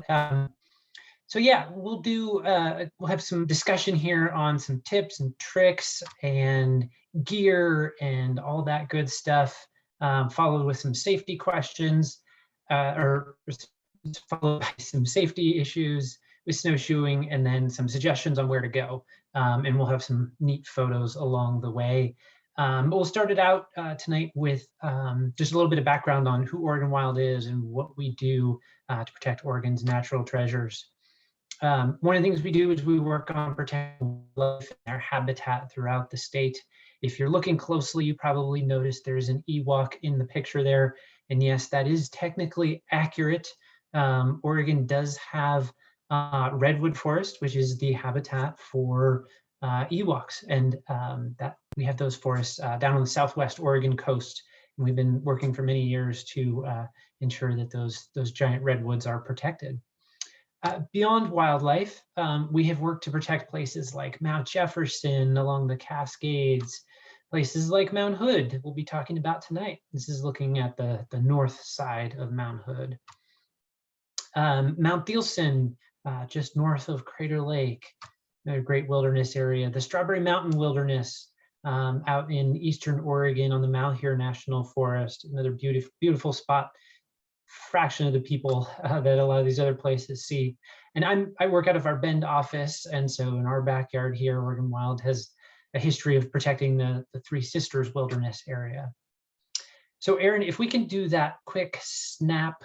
So yeah, we'll have some discussion here on some tips and tricks and gear and all that good stuff, followed with some safety questions, or followed by some safety issues with snowshoeing, and then some suggestions on where to go. And we'll have some neat photos along the way. But we'll start it out tonight with just a little bit of background on who Oregon Wild is and what we do to protect Oregon's natural treasures. One of the things we do is we work on protecting wildlife and their habitat throughout the state. If you're looking closely, you probably noticed there's an Ewok in the picture there. And yes, that is technically accurate. Oregon does have redwood forest, which is the habitat for Ewoks. And that we have those forests down on the southwest Oregon coast. And we've been working for many years to ensure that those giant redwoods are protected. Beyond wildlife, we have worked to protect places like Mount Jefferson along the Cascades, places like Mount Hood that we'll be talking about tonight. This is looking at the north side of Mount Hood. Mount Thielsen, just north of Crater Lake, another great wilderness area. The Strawberry Mountain Wilderness out in eastern Oregon on the Malheur National Forest, another beautiful, beautiful spot. Fraction of the people that a lot of these other places see. And I work out of our Bend office, and so in our backyard here, Oregon Wild has a history of protecting the Three Sisters Wilderness area. So Aaron, if we can do that quick snap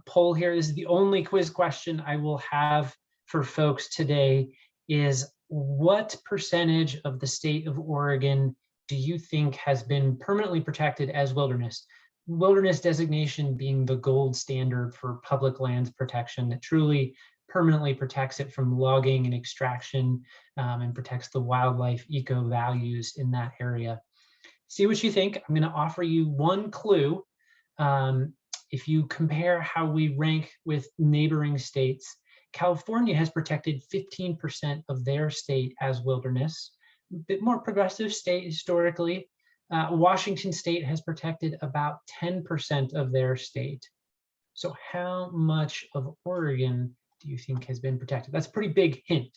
poll here, this is the only quiz question I will have for folks today, is what percentage of the state of Oregon do you think has been permanently protected as wilderness? Wilderness designation being the gold standard for public lands protection that truly permanently protects it from logging and extraction, and protects the wildlife eco values in that area. See what you think. I'm going to offer you one clue. If you compare how we rank with neighboring states, California has protected 15% of their state as wilderness, a bit more progressive state historically. Washington State has protected about 10% of their state. So how much of Oregon do you think has been protected? That's a pretty big hint.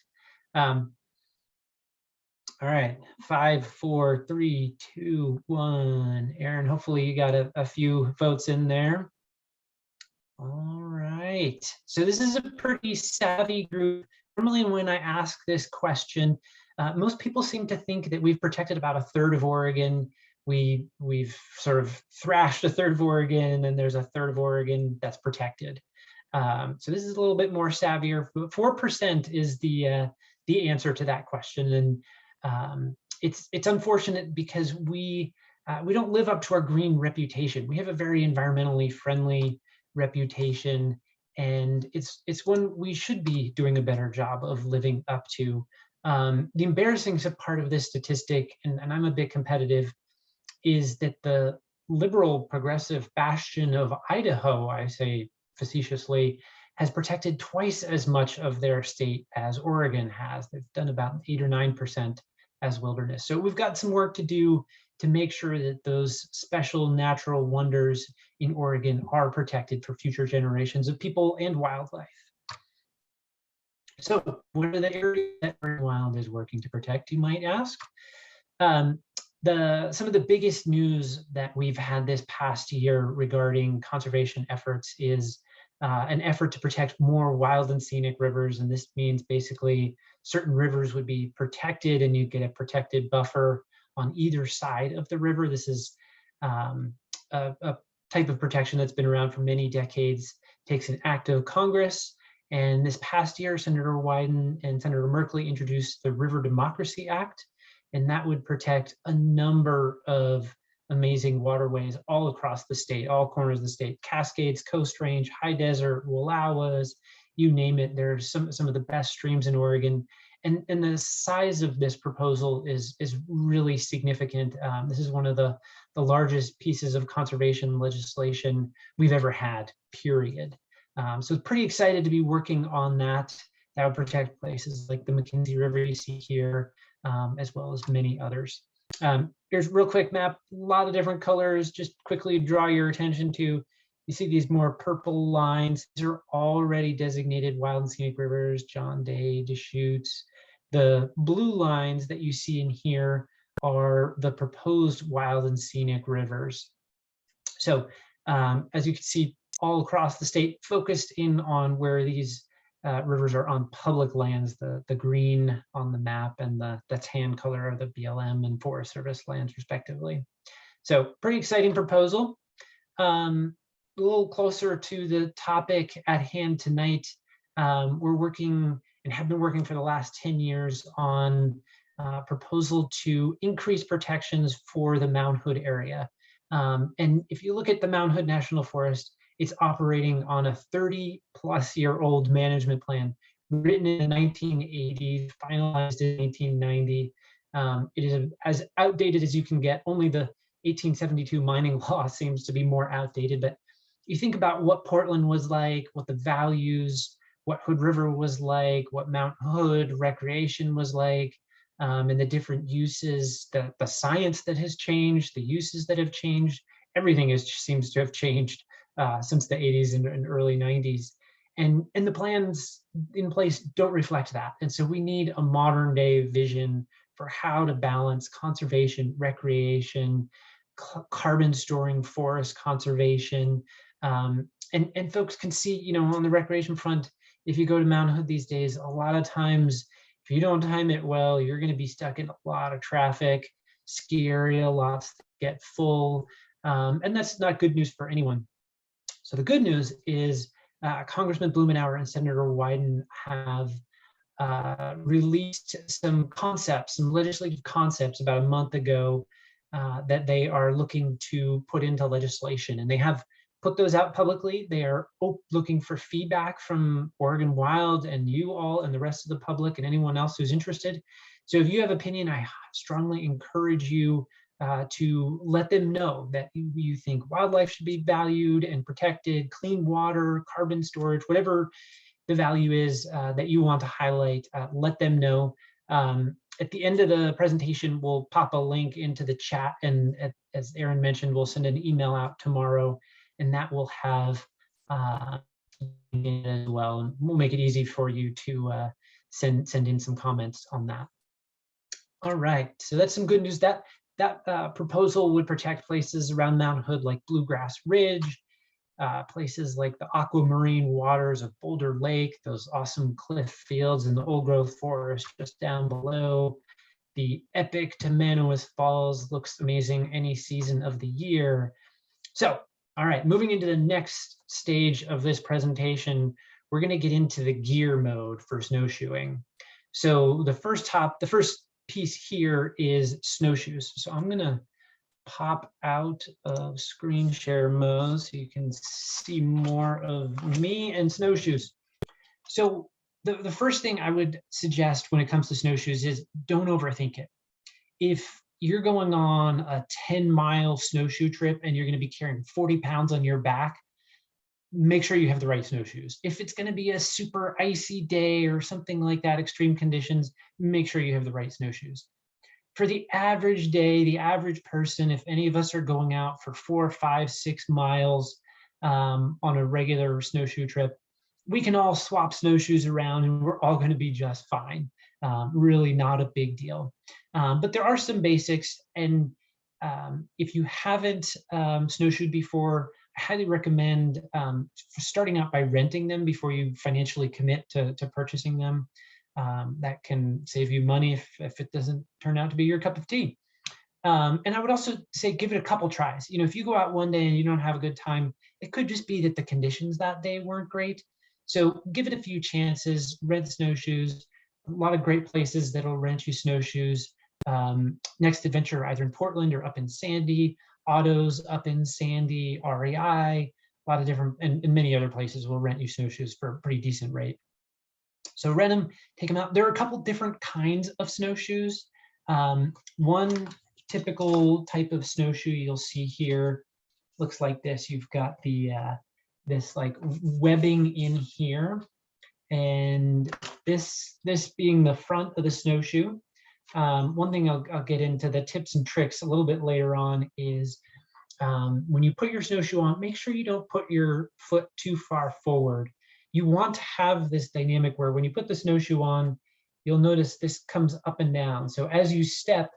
All right, 5, 4, 3, 2, 1. Aaron, hopefully you got a few votes in there. All right, so this is a pretty savvy group. Normally when I ask this question, most people seem to think that we've protected about a third of Oregon. We've sort of thrashed a third of Oregon, and there's a third of Oregon that's protected. So this is a little bit more savvier. 4% is the answer to that question, and it's unfortunate because we don't live up to our green reputation. We have a very environmentally friendly reputation, and it's one we should be doing a better job of living up to. The embarrassing part of this statistic, and I'm a bit competitive, is that the liberal progressive bastion of Idaho, I say facetiously, has protected twice as much of their state as Oregon has. They've done about 8 or 9% as wilderness. So we've got some work to do to make sure that those special natural wonders in Oregon are protected for future generations of people and wildlife. So what are the areas that Oregon Wild is working to protect, you might ask? Some of the biggest news that we've had this past year regarding conservation efforts is an effort to protect more wild and scenic rivers. And this means basically certain rivers would be protected and you get a protected buffer on either side of the river. This is a type of protection that's been around for many decades, takes an act of Congress. And this past year, Senator Wyden and Senator Merkley introduced the River Democracy Act, and that would protect a number of amazing waterways all across the state, all corners of the state: Cascades, Coast Range, High Desert, Wallowas, you name it. There's some of the best streams in Oregon, and the size of this proposal is really significant. This is one of the largest pieces of conservation legislation we've ever had, period. So pretty excited to be working on that. That would protect places like the McKenzie River you see here, as well as many others. Here's a real quick map, a lot of different colors. Just quickly draw your attention to You see these more purple lines. These are already designated wild and scenic rivers, John Day, Deschutes. The blue lines that you see in here are the proposed wild and scenic rivers. So as you can see, all across the state, focused in on where these rivers are on public lands, the green on the map and the tan color are the BLM and Forest Service lands respectively. So pretty exciting proposal. A little closer to the topic at hand tonight, we're working and have been working for the last 10 years on a proposal to increase protections for the Mount Hood area. And if you look at the Mount Hood National Forest, it's operating on a 30-plus-year-old management plan written in the 1980s, finalized in 1990. It is as outdated as you can get. Only the 1872 mining law seems to be more outdated, but you think about what Portland was like, what the values, what Hood River was like, what Mount Hood recreation was like, and the different uses, the science that has changed, the uses that have changed. Everything seems to have changed since the 80s and early 90s. And the plans in place don't reflect that. And so we need a modern day vision for how to balance conservation, recreation, carbon storing forest conservation. And folks can see, on the recreation front, if you go to Mount Hood these days, a lot of times, if you don't time it well, you're going to be stuck in a lot of traffic, ski area lots get full, and that's not good news for anyone. So the good news is Congressman Blumenauer and Senator Wyden have released some legislative concepts about a month ago that they are looking to put into legislation, and they have put those out publicly. They are looking for feedback from Oregon Wild and you all and the rest of the public and anyone else who's interested. So if you have opinion, I strongly encourage you to let them know that you think wildlife should be valued and protected, clean water, carbon storage, whatever the value is that you want to highlight, let them know. At the end of the presentation, we'll pop a link into the chat, and as Aaron mentioned, we'll send an email out tomorrow, and that will have as well, and we'll make it easy for you to send in some comments on that. All right, so that's some good news. That proposal would protect places around Mount Hood like Bluegrass Ridge, places like the aquamarine waters of Boulder Lake, those awesome cliff fields in the old growth forest just down below. The epic Tamanoas Falls looks amazing any season of the year. So, all right, moving into the next stage of this presentation, we're going to get into the gear mode for snowshoeing. So the first piece here is snowshoes. So I'm going to pop out of screen share mode so you can see more of me and snowshoes. So the first thing I would suggest when it comes to snowshoes is don't overthink it. If you're going on a 10-mile snowshoe trip and you're going to be carrying 40 pounds on your back, make sure you have the right snowshoes. If it's going to be a super icy day or something like that, extreme conditions, make sure you have the right snowshoes. For the average day, the average person, if any of us are going out for 4, 5, 6 miles on a regular snowshoe trip, we can all swap snowshoes around and we're all going to be just fine. Really not a big deal. But there are some basics, and if you haven't snowshoed before, I highly recommend starting out by renting them before you financially commit to purchasing them. That can save you money if it doesn't turn out to be your cup of tea. And I would also say give it a couple tries. If you go out one day and you don't have a good time, it could just be that the conditions that day weren't great. So give it a few chances, rent snowshoes. A lot of great places that'll rent you snowshoes. Next Adventure, either in Portland or up in Sandy. Autos up in Sandy, REI, a lot of different, and many other places will rent you snowshoes for a pretty decent rate. So rent them, take them out. There are a couple different kinds of snowshoes. One typical type of snowshoe you'll see here looks like this. You've got the this like webbing in here, and this being the front of the snowshoe. One thing I'll get into the tips and tricks a little bit later on is when you put your snowshoe on, make sure you don't put your foot too far forward. You want to have this dynamic where when you put the snowshoe on, you'll notice this comes up and down. So as you step,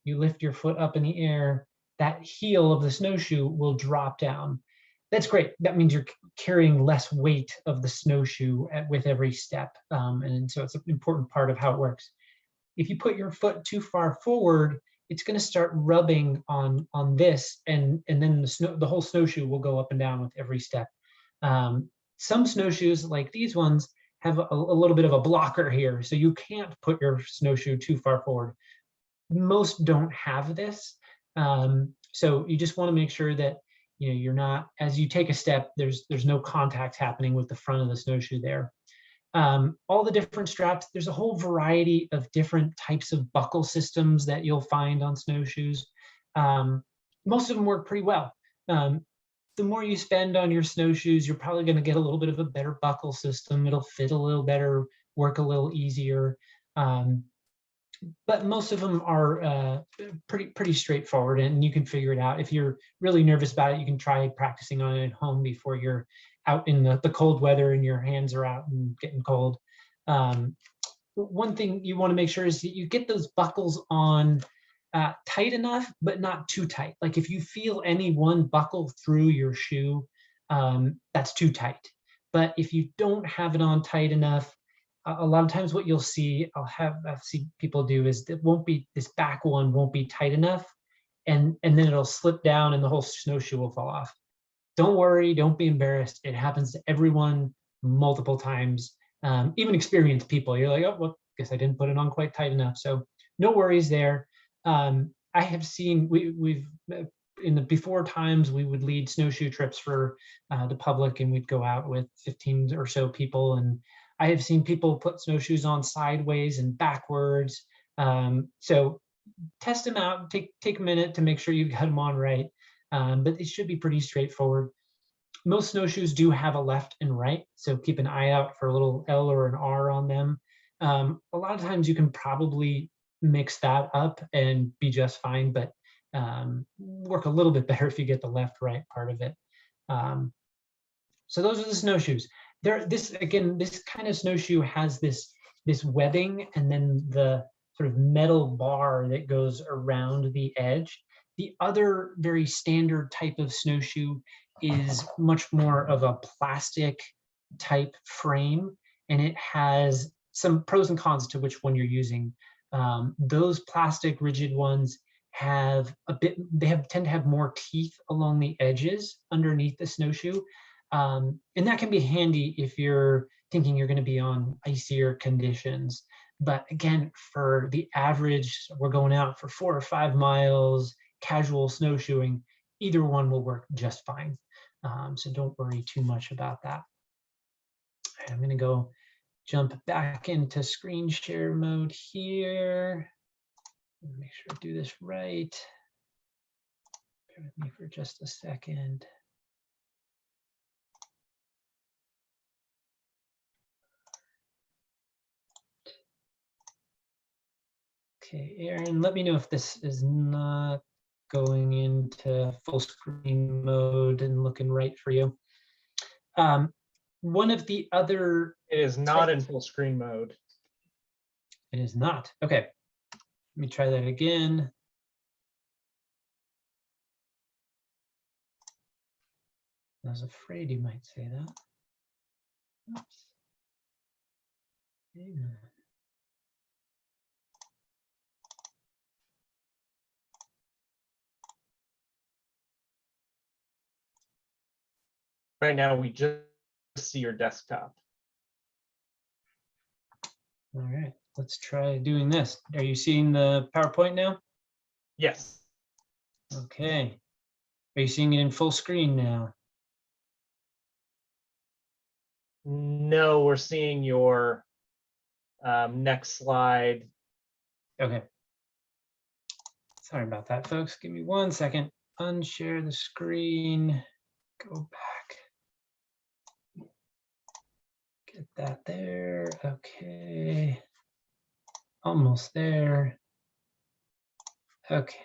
you lift your foot up in the air, that heel of the snowshoe will drop down. That's great. That means you're carrying less weight of the snowshoe with every step. And so it's an important part of how it works. If you put your foot too far forward, it's going to start rubbing on this, and then the whole snowshoe will go up and down with every step. Some snowshoes, like these ones, have a little bit of a blocker here, so you can't put your snowshoe too far forward. Most don't have this, so you just want to make sure that you're not, as you take a step, there's no contact happening with the front of the snowshoe there. All the different straps, there's a whole variety of different types of buckle systems that you'll find on snowshoes. Most of them work pretty well. The more you spend on your snowshoes, you're probably going to get a little bit of a better buckle system. It'll fit a little better, work a little easier. But most of them are pretty straightforward, and you can figure it out. If you're really nervous about it, you can try practicing on it at home before you're out in the cold weather and your hands are out and getting cold. One thing you want to make sure is that you get those buckles on tight enough, but not too tight. Like if you feel any one buckle through your shoe, that's too tight. But if you don't have it on tight enough, a lot of times what you'll see, I've seen people do is this back one won't be tight enough, and then it'll slip down and the whole snowshoe will fall off. Don't worry, don't be embarrassed. It happens to everyone multiple times. Even experienced people, you're like, oh, well, guess I didn't put it on quite tight enough. So no worries there. I have seen, we've in the before times, we would lead snowshoe trips for the public, and we'd go out with 15 or so people, and I have seen people put snowshoes on sideways and backwards. So test them out, take a minute to make sure you've got them on right. But it should be pretty straightforward. Most snowshoes do have a left and right, so keep an eye out for a little L or an R on them. A lot of times you can probably mix that up and be just fine, but work a little bit better if you get the left-right part of it. So those are the snowshoes. This kind of snowshoe has this webbing and then the sort of metal bar that goes around the edge. The other very standard type of snowshoe is much more of a plastic type frame, and it has some pros and cons to which one you're using. Those plastic rigid ones tend to have more teeth along the edges underneath the snowshoe. And that can be handy if you're thinking you're going to be on icier conditions. But again, for the average, we're going out for 4 or 5 miles, casual snowshoeing, either one will work just fine. So don't worry too much about that. I'm going to go jump back into screen share mode here. Make sure I do this right. Bear with me for just a second. Okay, Aaron, let me know if this is not going into full screen mode and looking right for you. One of the other... It is not in full screen mode. It is not. Okay, let me try that again. I was afraid you might say that. Oops. Hang on. Right now, we just see your desktop. All right, let's try doing this. Are you seeing the PowerPoint now? Yes. Okay. Are you seeing it in full screen now? No, we're seeing your next slide. Okay. Sorry about that, folks. Give me 1 second. Unshare the screen. Go back. Get that there. Okay. Almost there. Okay.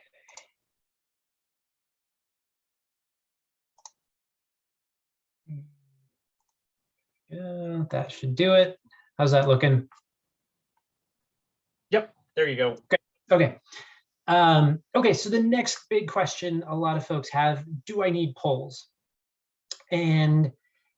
That should do it. How's that looking? Yep, there you go. Okay. Okay, so the next big question a lot of folks have, do I need poles? And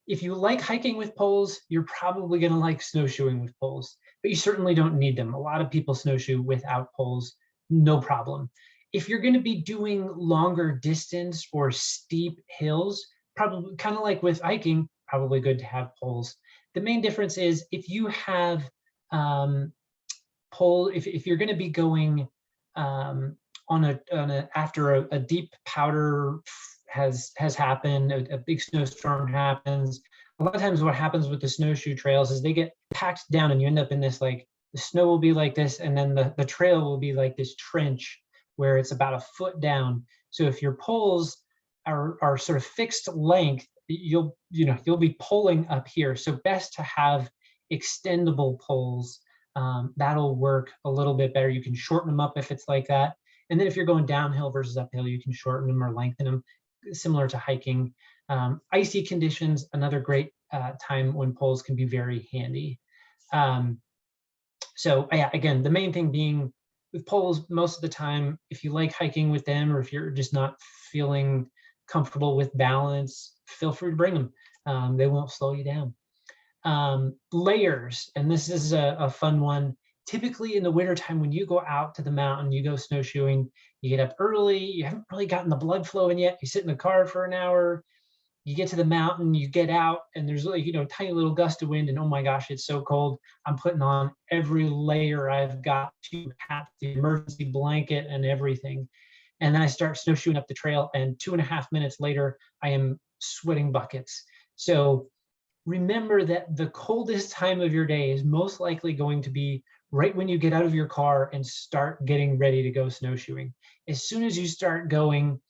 if you like hiking with poles, you're probably going to like snowshoeing with poles, but you certainly don't need them. A lot of people snowshoe without poles, no problem. If you're going to be doing longer distance or steep hills, probably kind of like with hiking, probably good to have poles. The main difference is if you have pole, if you're going to be going on a after a deep powder has happened, a big snowstorm happens. A lot of times what happens with the snowshoe trails is they get packed down and you end up in this, like, the snow will be like this, and then the trail will be like this trench where it's about a foot down. So if your poles are sort of fixed length, you'll be pulling up here. So best to have extendable poles. That'll work a little bit better. You can shorten them up if it's like that. And then if you're going downhill versus uphill, you can shorten them or lengthen them, similar to hiking. Icy conditions, another great time when poles can be very handy. So yeah, again, the main thing being with poles, most of the time, if you like hiking with them, or if you're just not feeling comfortable with balance, feel free to bring them. They won't slow you down. Layers, and this is a fun one. Typically in the wintertime, when you go out to the mountain, you go snowshoeing, you get up early, you haven't really gotten the blood flowing yet, you sit in the car for an hour, you get to the mountain, you get out, and there's like, tiny little gust of wind, and oh my gosh, it's so cold. I'm putting on every layer I've got, to have the emergency blanket and everything. And then I start snowshoeing up the trail, and 2.5 minutes later, I am sweating buckets. So remember that the coldest time of your day is most likely going to be right when you get out of your car and start getting ready to go snowshoeing. As soon as you start going,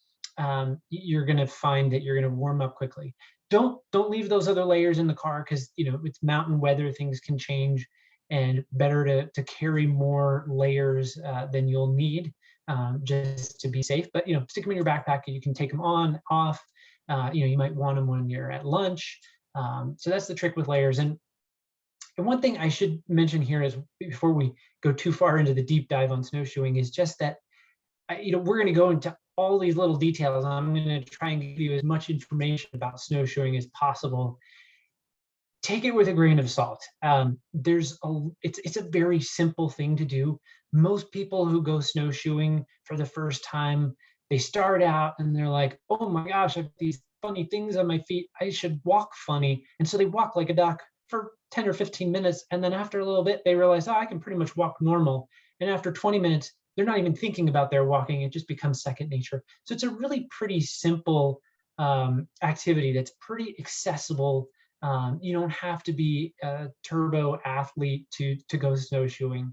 you're going to find that you're going to warm up quickly. Don't leave those other layers in the car, because it's mountain weather, things can change, and better to carry more layers than you'll need, just to be safe. But stick them in your backpack, and you can take them on, off. You might want them when you're at lunch. So that's the trick with layers. And one thing I should mention here is, before we go too far into the deep dive on snowshoeing, is just that we're going to go into all these little details. I'm going to try and give you as much information about snowshoeing as possible. Take it with a grain of salt. It's a very simple thing to do. Most people who go snowshoeing for the first time, they start out and they're like, oh my gosh, I have these funny things on my feet, I should walk funny. And so they walk like a duck for 10 or 15 minutes. And then after a little bit, they realize, oh, I can pretty much walk normal. And after 20 minutes, they're not even thinking about their walking. It just becomes second nature. So it's a really pretty simple activity that's pretty accessible. You don't have to be a turbo athlete to go snowshoeing.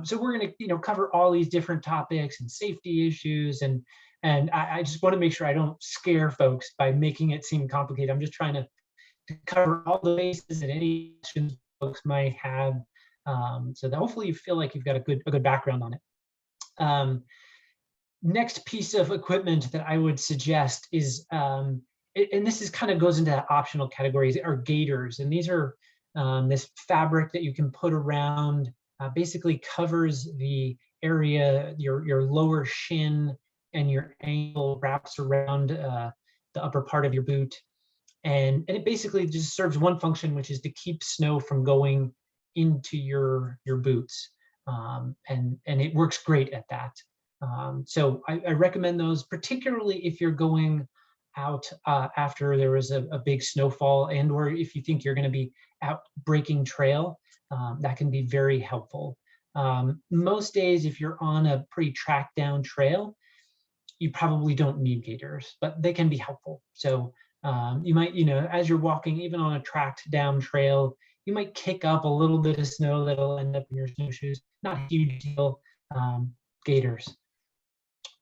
So we're going to cover all these different topics and safety issues, and I just want to make sure I don't scare folks by making it seem complicated. I'm just trying to cover all the bases and any questions folks might have, so that hopefully you feel like you've got a good background on it. Next piece of equipment that I would suggest is, and this is kind of goes into optional categories, are gaiters. And these are this fabric that you can put around, basically covers the area, your lower shin and your ankle, wraps around the upper part of your boot. And it basically just serves one function, which is to keep snow from going into your boots. And it works great at that. So I recommend those, particularly if you're going out after there was a big snowfall, and or if you think you're going to be out breaking trail, that can be very helpful. Most days, if you're on a pretty tracked down trail, you probably don't need gaiters, but they can be helpful. So you might, as you're walking, even on a tracked down trail, you might kick up a little bit of snow that'll end up in your snowshoes. Not a huge deal. Gaiters.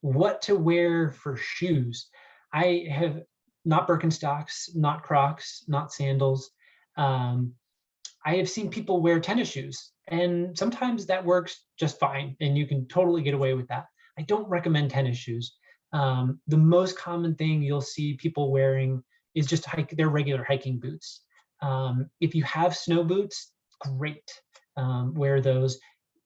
What to wear for shoes? I have not Birkenstocks, not Crocs, not sandals. I have seen people wear tennis shoes, and sometimes that works just fine, and you can totally get away with that. I don't recommend tennis shoes. The most common thing you'll see people wearing is just their regular hiking boots. If you have snow boots, great. Wear those.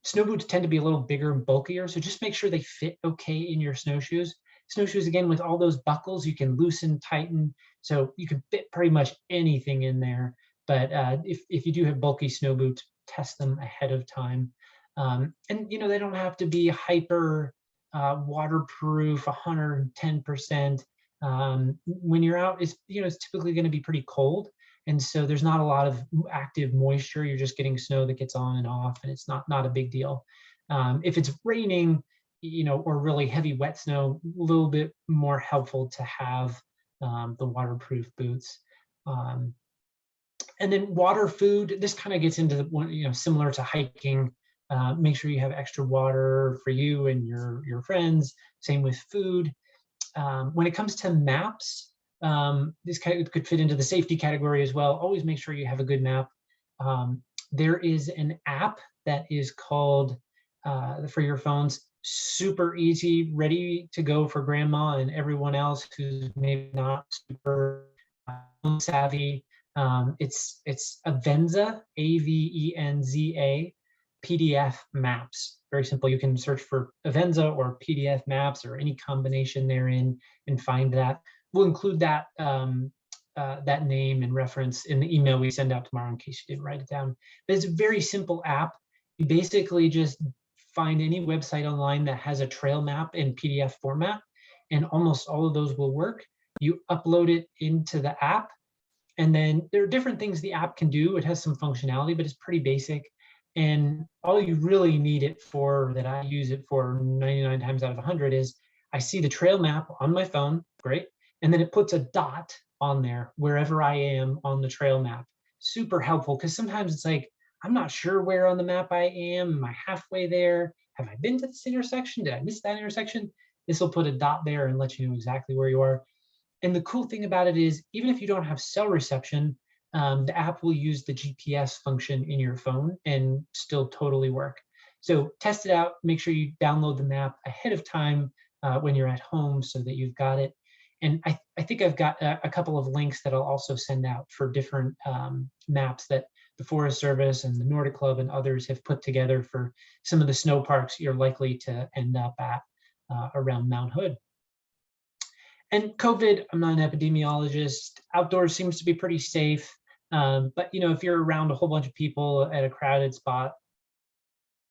Snow boots tend to be a little bigger and bulkier, so just make sure they fit okay in your snowshoes. Snowshoes, again, with all those buckles, you can loosen, tighten, so you can fit pretty much anything in there. But if you do have bulky snow boots, test them ahead of time. And they don't have to be hyper waterproof, 110%. When you're out, it's typically going to be pretty cold. And so there's not a lot of active moisture. You're just getting snow that gets on and off, and it's not a big deal. If it's raining, or really heavy wet snow, a little bit more helpful to have the waterproof boots. And then water, food, this kind of gets into the similar to hiking. Make sure you have extra water for you and your friends. Same with food. When it comes to maps, this could fit into the safety category as well. Always make sure you have a good map. There is an app that is called, for your phones, super easy, ready to go for grandma and everyone else who's maybe not super savvy. It's Avenza, Avenza, PDF maps. Very simple. You can search for Avenza or PDF maps or any combination therein and find that. We'll include that that name and reference in the email we send out tomorrow in case you didn't write it down. But it's a very simple app. You basically just find any website online that has a trail map in PDF format, and almost all of those will work. You upload it into the app, and then there are different things the app can do. It has some functionality, but it's pretty basic. And all you really need it for, that I use it for 99 times out of 100, is I see the trail map on my phone, great, and then it puts a dot on there wherever I am on the trail map. Super helpful, because sometimes it's like, I'm not sure where on the map I am. Am I halfway there? Have I been to this intersection? Did I miss that intersection? This will put a dot there and let you know exactly where you are. And the cool thing about it is, even if you don't have cell reception, the app will use the GPS function in your phone and still totally work. So test it out. Make sure you download the map ahead of time when you're at home so that you've got it. And I think I've got a couple of links that I'll also send out for different maps that the Forest Service and the Nordic Club and others have put together for some of the snow parks you're likely to end up at around Mount Hood. And COVID, I'm not an epidemiologist. Outdoors seems to be pretty safe. But if you're around a whole bunch of people at a crowded spot,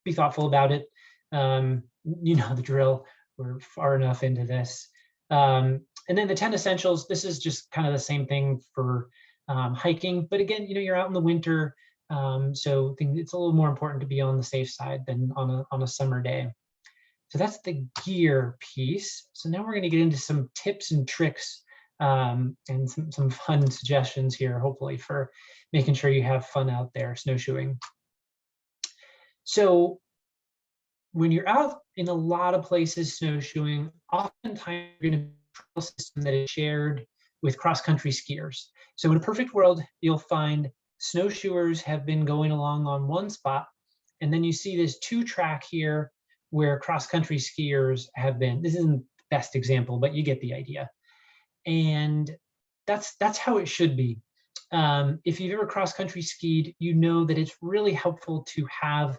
be thoughtful about it. The drill. We're far enough into this. And then the 10 essentials, this is just kind of the same thing for hiking. But again, you're out in the winter, so it's a little more important to be on the safe side than on a summer day. So that's the gear piece. So now we're going to get into some tips and tricks and some fun suggestions here, hopefully, for making sure you have fun out there snowshoeing. So when you're out in a lot of places snowshoeing, oftentimes you're going to be a trail system that is shared with cross-country skiers. So in a perfect world, you'll find snowshoers have been going along on one spot, and then you see this 2-track here where cross-country skiers have been. This isn't the best example, but you get the idea. And that's how it should be. If you've ever cross-country skied, you know that it's really helpful to have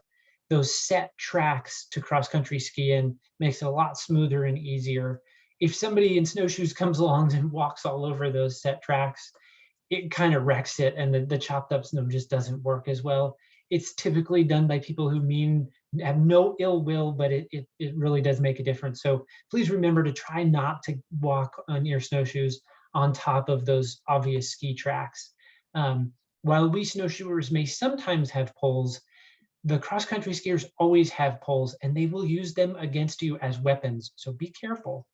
those set tracks to cross-country ski, and makes it a lot smoother and easier. If somebody in snowshoes comes along and walks all over those set tracks, it kind of wrecks it, and the chopped up snow just doesn't work as well. It's typically done by people who have no ill will, but it really does make a difference. So please remember to try not to walk on your snowshoes on top of those obvious ski tracks. While we snowshoers may sometimes have poles, the cross-country skiers always have poles, and they will use them against you as weapons. So be careful.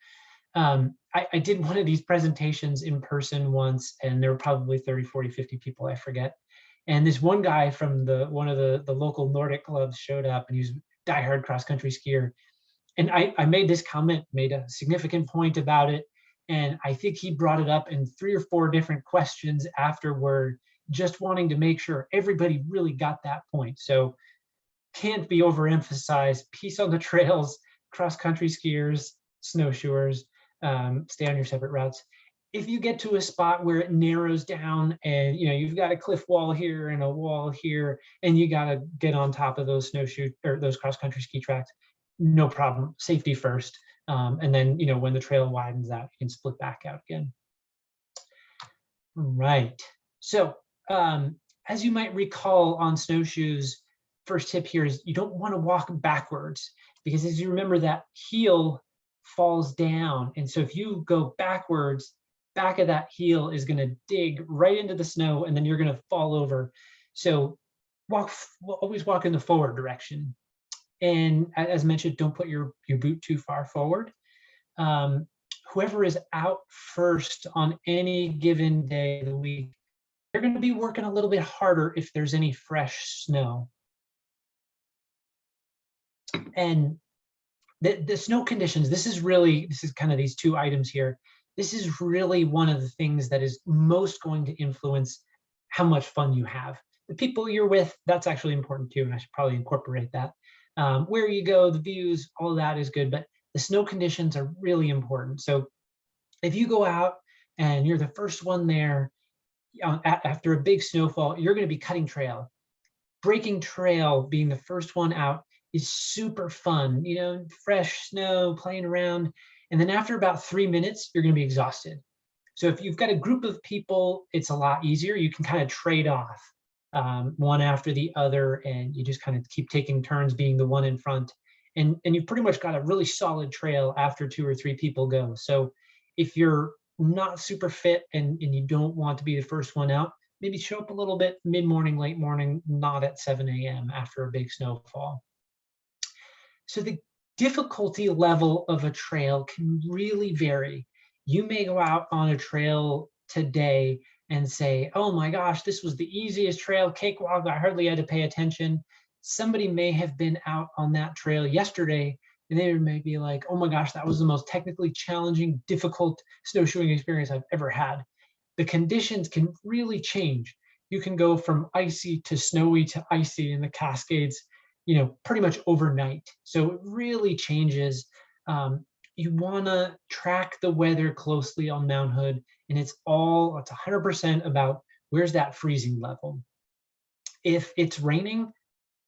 I did one of these presentations in person once, and there were probably 30, 40, 50 people, I forget. And this one guy from one of the local Nordic clubs showed up, and he was a diehard cross-country skier. And I made this comment, made a significant point about it. And I think he brought it up in 3 or 4 different questions afterward, just wanting to make sure everybody really got that point. So can't be overemphasized. Peace on the trails, cross-country skiers, snowshoers, stay on your separate routes. if you get to a spot where it narrows down and you've got a cliff wall here and a wall here, and you got to get on top of those snowshoe or those cross-country ski tracks, no problem. Safety first. And then, when the trail widens out, you can split back out again. Right. So as you might recall on snowshoes, first tip here is you don't want to walk backwards, because as you remember, that heel falls down. And so if you go backwards, back of that heel is going to dig right into the snow, and then you're going to fall over. So always walk in the forward direction. And as mentioned, don't put your boot too far forward. Whoever is out first on any given day of the week, they're going to be working a little bit harder if there's any fresh snow. And the snow conditions, this is kind of these two items here. This is really one of the things that is most going to influence how much fun you have. The people you're with, that's actually important too, and I should probably incorporate that. Where you go, the views, all of that is good, but the snow conditions are really important. So if you go out and you're the first one there after a big snowfall, you're going to be cutting trail. Breaking trail, being the first one out, is super fun. Fresh snow, playing around. And then after about 3 minutes, you're going to be exhausted. So if you've got a group of people, it's a lot easier. You can kind of trade off one after the other, and you just kind of keep taking turns being the one in front. And you've pretty much got a really solid trail after 2 or 3 people go. So if you're not super fit and you don't want to be the first one out, maybe show up a little bit mid-morning, late morning, not at 7 a.m. after a big snowfall. So the difficulty level of a trail can really vary. You may go out on a trail today and say, oh my gosh, this was the easiest trail, cakewalk, I hardly had to pay attention. Somebody may have been out on that trail yesterday, and they may be like, oh my gosh, that was the most technically challenging, difficult snowshoeing experience I've ever had. The conditions can really change. You can go from icy to snowy to icy in the Cascades, pretty much overnight. So it really changes. You want to track the weather closely on Mount Hood, and it's 100% about where's that freezing level. If it's raining,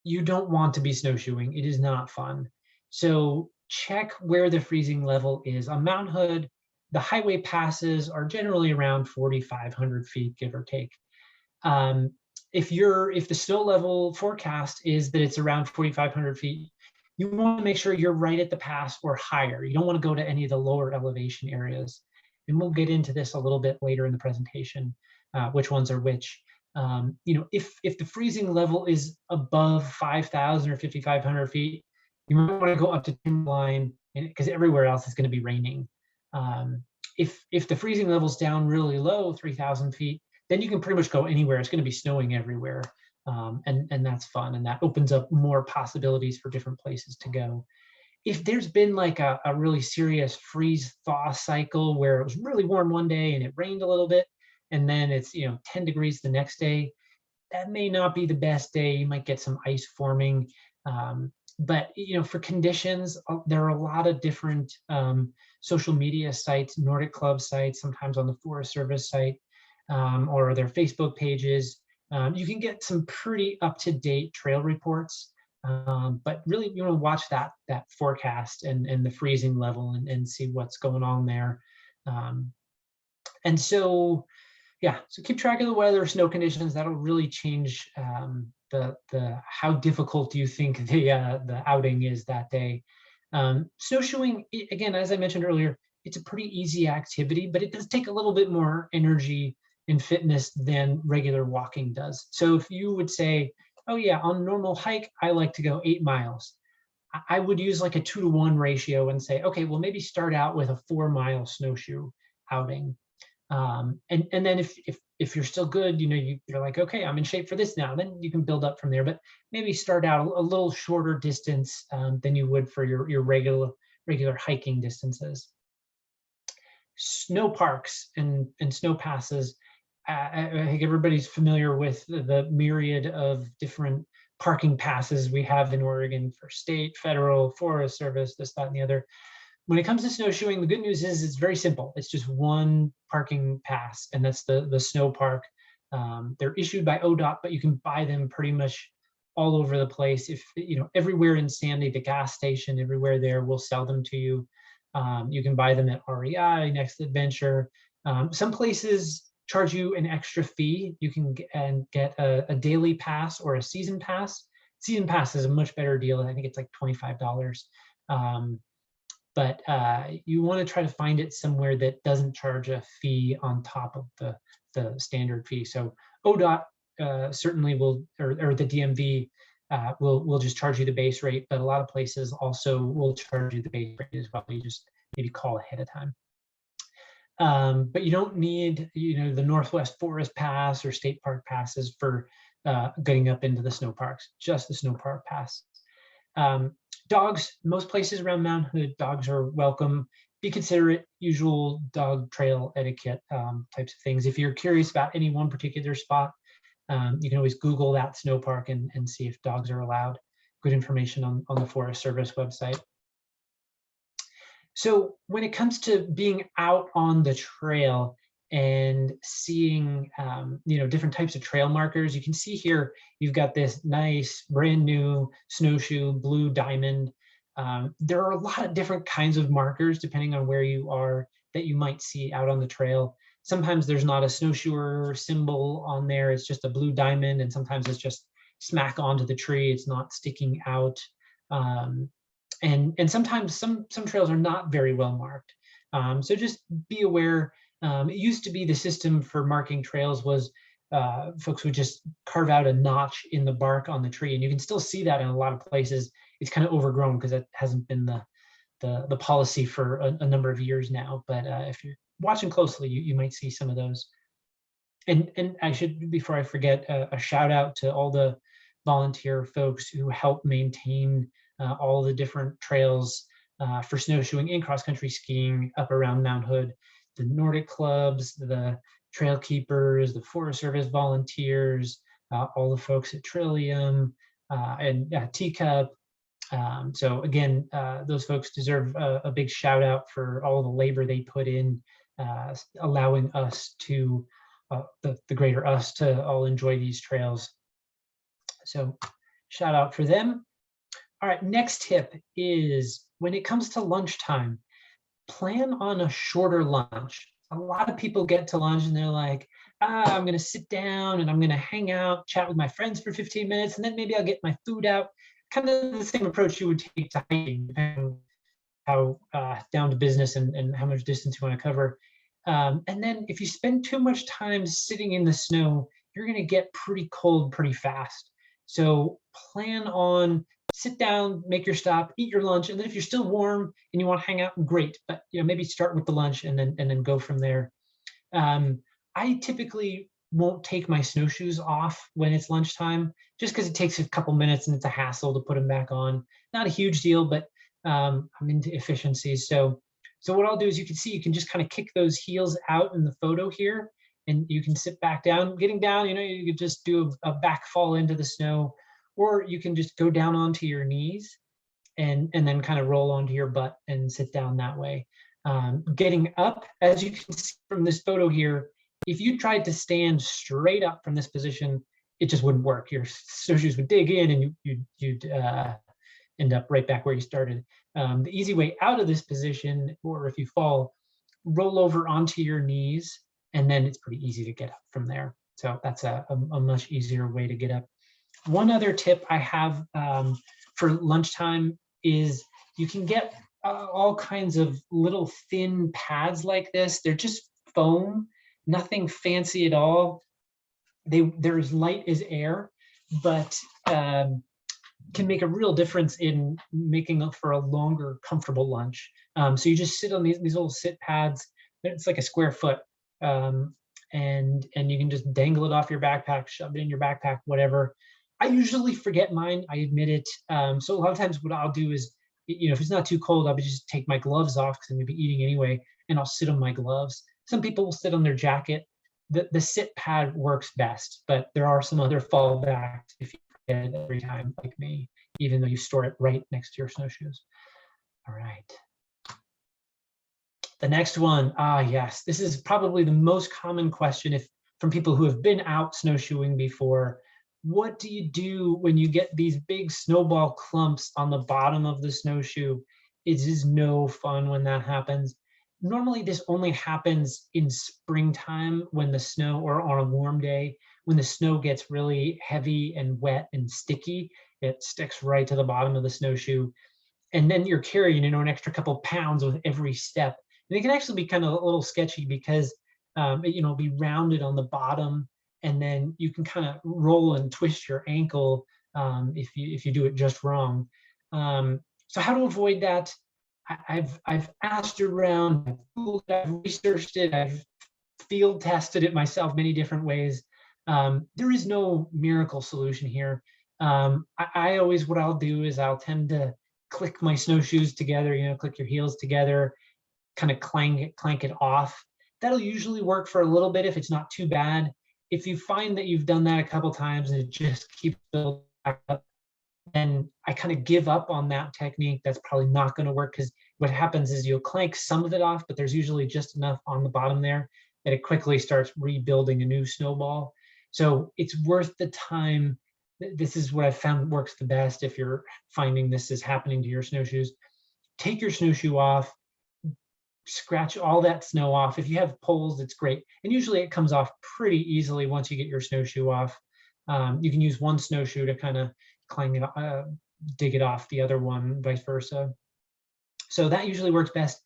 you don't want to be snowshoeing. It is not fun. So check where the freezing level is. On Mount Hood, the highway passes are generally around 4,500 feet, give or take. If the snow level forecast is that it's around 4,500 feet, you want to make sure you're right at the pass or higher. You don't want to go to any of the lower elevation areas. And we'll get into this a little bit later in the presentation, which ones are which. If the freezing level is above 5,000 or 5,500 feet, you might want to go up to timberline, because everywhere else is going to be raining. If the freezing level's down really low, 3,000 feet, then you can pretty much go anywhere. It's going to be snowing everywhere, and that's fun, and that opens up more possibilities for different places to go. If there's been like a really serious freeze-thaw cycle where it was really warm one day and it rained a little bit, and then it's 10 degrees the next day, that may not be the best day. You might get some ice forming. But for conditions, there are a lot of different social media sites, Nordic Club sites, sometimes on the Forest Service site, or their Facebook pages. You can get some pretty up-to-date trail reports, but really you want to watch that forecast and the freezing level and see what's going on there. And so, yeah, so keep track of the weather, snow conditions. That'll really change the how difficult you think the outing is that day. Snowshoeing, again, as I mentioned earlier, it's a pretty easy activity, but it does take a little bit more energy and fitness than regular walking does. So if you would say, oh yeah, on a normal hike, I like to go 8 miles. I would use like a 2-to-1 ratio and say, okay, well, maybe start out with a 4-mile snowshoe outing. And then if you're still good, you're like, okay, I'm in shape for this now, then you can build up from there. But maybe start out a little shorter distance than you would for your regular hiking distances. Snow parks and snow passes. I think everybody's familiar with the myriad of different parking passes we have in Oregon for state, federal, Forest Service, this, that, and the other. when it comes to snowshoeing, the good news is it's very simple. It's just one parking pass, and that's the snow park. They're issued by ODOT, but you can buy them pretty much all over the place. If everywhere in Sandy, the gas station, everywhere there will sell them to you. You can buy them at REI, Next Adventure. Some places charge you an extra fee. You can get a daily pass or a season pass. Season pass is a much better deal. I think it's like $25. But you want to try to find it somewhere that doesn't charge a fee on top of the standard fee. So ODOT certainly will, or the DMV will just charge you the base rate, but a lot of places also will charge you the base rate as well. You just maybe call ahead of time. But you don't need the Northwest Forest Pass or State Park passes for getting up into the snow parks, just the snow park pass. Dogs, most places around Mount Hood, dogs are welcome. Be considerate, usual dog trail etiquette types of things. If you're curious about any one particular spot, you can always Google that snow park and see if dogs are allowed. Good information on the Forest Service website. So when it comes to being out on the trail and seeing different types of trail markers, you can see here you've got this nice brand new snowshoe blue diamond. There are a lot of different kinds of markers depending on where you are that you might see out on the trail. Sometimes there's not a snowshoer symbol on there, it's just a blue diamond, and sometimes it's just smack onto the tree, it's not sticking out. And sometimes some trails are not very well marked. So just be aware. It used to be the system for marking trails was folks would just carve out a notch in the bark on the tree, and you can still see that in a lot of places. It's kind of overgrown because it hasn't been the policy for a number of years now. But if you're watching closely, you might see some of those. And I should, before I forget, a shout out to all the volunteer folks who help maintain all the different trails for snowshoeing and cross-country skiing up around Mount Hood. The Nordic clubs, the trail keepers, the Forest Service volunteers, all the folks at Trillium and Teacup. So again, those folks deserve a big shout out for all the labor they put in, allowing us to, the greater us, to all enjoy these trails. So shout out for them. All right, next tip is when it comes to lunchtime, plan on a shorter lunch. A lot of people get to lunch and they're like, I'm going to sit down and I'm going to hang out, chat with my friends for 15 minutes, and then maybe I'll get my food out. Kind of the same approach you would take to hiking, depending on how down to business and how much distance you want to cover. And then if you spend too much time sitting in the snow, you're going to get pretty cold pretty fast. So plan on, sit down, make your stop, eat your lunch, and then if you're still warm and you want to hang out, great. But maybe start with the lunch and then go from there. I typically won't take my snowshoes off when it's lunchtime, just because it takes a couple minutes and it's a hassle to put them back on. Not a huge deal, but I'm into efficiencies. So what I'll do is, you can see, you can just kind of kick those heels out in the photo here, and you can sit back down. Getting down, you could just do a back fall into the snow, or you can just go down onto your knees and then kind of roll onto your butt and sit down that way. Getting up, as you can see from this photo here, if you tried to stand straight up from this position, it just wouldn't work. Your snowshoes would dig in and you'd end up right back where you started. The easy way out of this position, or if you fall, roll over onto your knees, and then it's pretty easy to get up from there. So that's a much easier way to get up. One other tip I have for lunchtime is you can get all kinds of little thin pads like this. They're just foam, nothing fancy at all. They're as light as air, but can make a real difference in making up for a longer, comfortable lunch. So you just sit on these little sit pads. It's like a square foot, and you can just dangle it off your backpack, shove it in your backpack, whatever. I usually forget mine, I admit it. So a lot of times what I'll do is, if it's not too cold, I'll just take my gloves off because I'm gonna be eating anyway, and I'll sit on my gloves. Some people will sit on their jacket. The sit pad works best, but there are some other fallbacks if you forget it every time, like me, even though you store it right next to your snowshoes. All right. The next one, yes, this is probably the most common question if from people who have been out snowshoeing before. What do you do when you get these big snowball clumps on the bottom of the snowshoe? It is no fun when that happens. Normally, this only happens in springtime when the snow, or on a warm day, when the snow gets really heavy and wet and sticky. It sticks right to the bottom of the snowshoe. And then you're carrying, an extra couple pounds with every step. And it can actually be kind of a little sketchy because be rounded on the bottom, and then you can kind of roll and twist your ankle if you do it just wrong. So how to avoid that? I've asked around, I've Googled, I've researched it, I've field tested it myself many different ways. There is no miracle solution here. I always, what I'll do is I'll tend to click my snowshoes together, click your heels together, kind of clank it off. That'll usually work for a little bit if it's not too bad. If you find that you've done that a couple times and it just keeps building up, then I kind of give up on that technique. That's probably not going to work, because what happens is you'll clank some of it off, but there's usually just enough on the bottom there that it quickly starts rebuilding a new snowball. So it's worth the time. This is what I've found works the best if you're finding this is happening to your snowshoes. Take your snowshoe off, scratch all that snow off. If you have poles, it's great. And usually it comes off pretty easily once you get your snowshoe off. You can use one snowshoe to kind of clang it, dig it off the other one, vice versa. So that usually works best.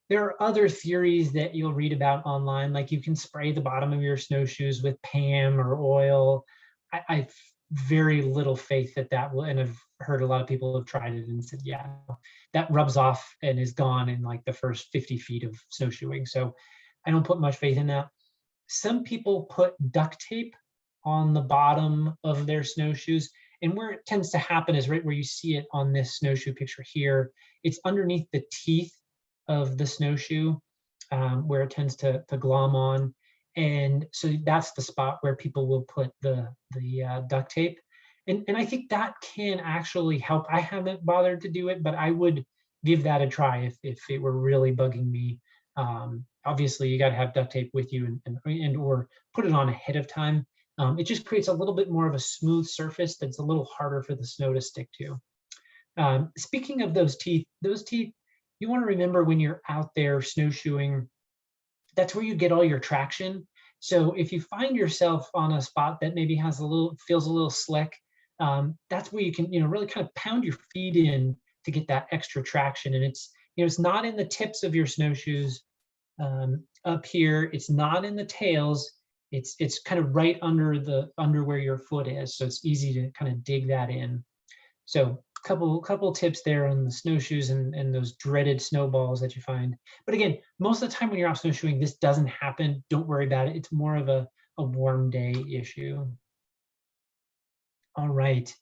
There are other theories that you'll read about online, like you can spray the bottom of your snowshoes with Pam or oil. I've very little faith that will, and I've heard a lot of people have tried it and said, yeah, that rubs off and is gone in like the first 50 feet of snowshoeing. So I don't put much faith in that. Some people put duct tape on the bottom of their snowshoes. And where it tends to happen is right where you see it on this snowshoe picture here. It's underneath the teeth of the snowshoe, where it tends to glom on. And so that's the spot where people will put the duct tape. And I think that can actually help. I haven't bothered to do it, but I would give that a try if it were really bugging me. Obviously, you got to have duct tape with you and or put it on ahead of time. It just creates a little bit more of a smooth surface that's a little harder for the snow to stick to. Speaking of those teeth, you want to remember when you're out there snowshoeing, that's where you get all your traction. So if you find yourself on a spot that maybe feels a little slick, that's where you can, really kind of pound your feet in to get that extra traction. And it's not in the tips of your snowshoes up here. It's not in the tails. It's kind of right under where your foot is. So it's easy to kind of dig that in. So couple tips there on the snowshoes and those dreaded snowballs that you find. But again, most of the time when you're out snowshoeing, this doesn't happen. Don't worry about it. It's more of a warm day issue. All right,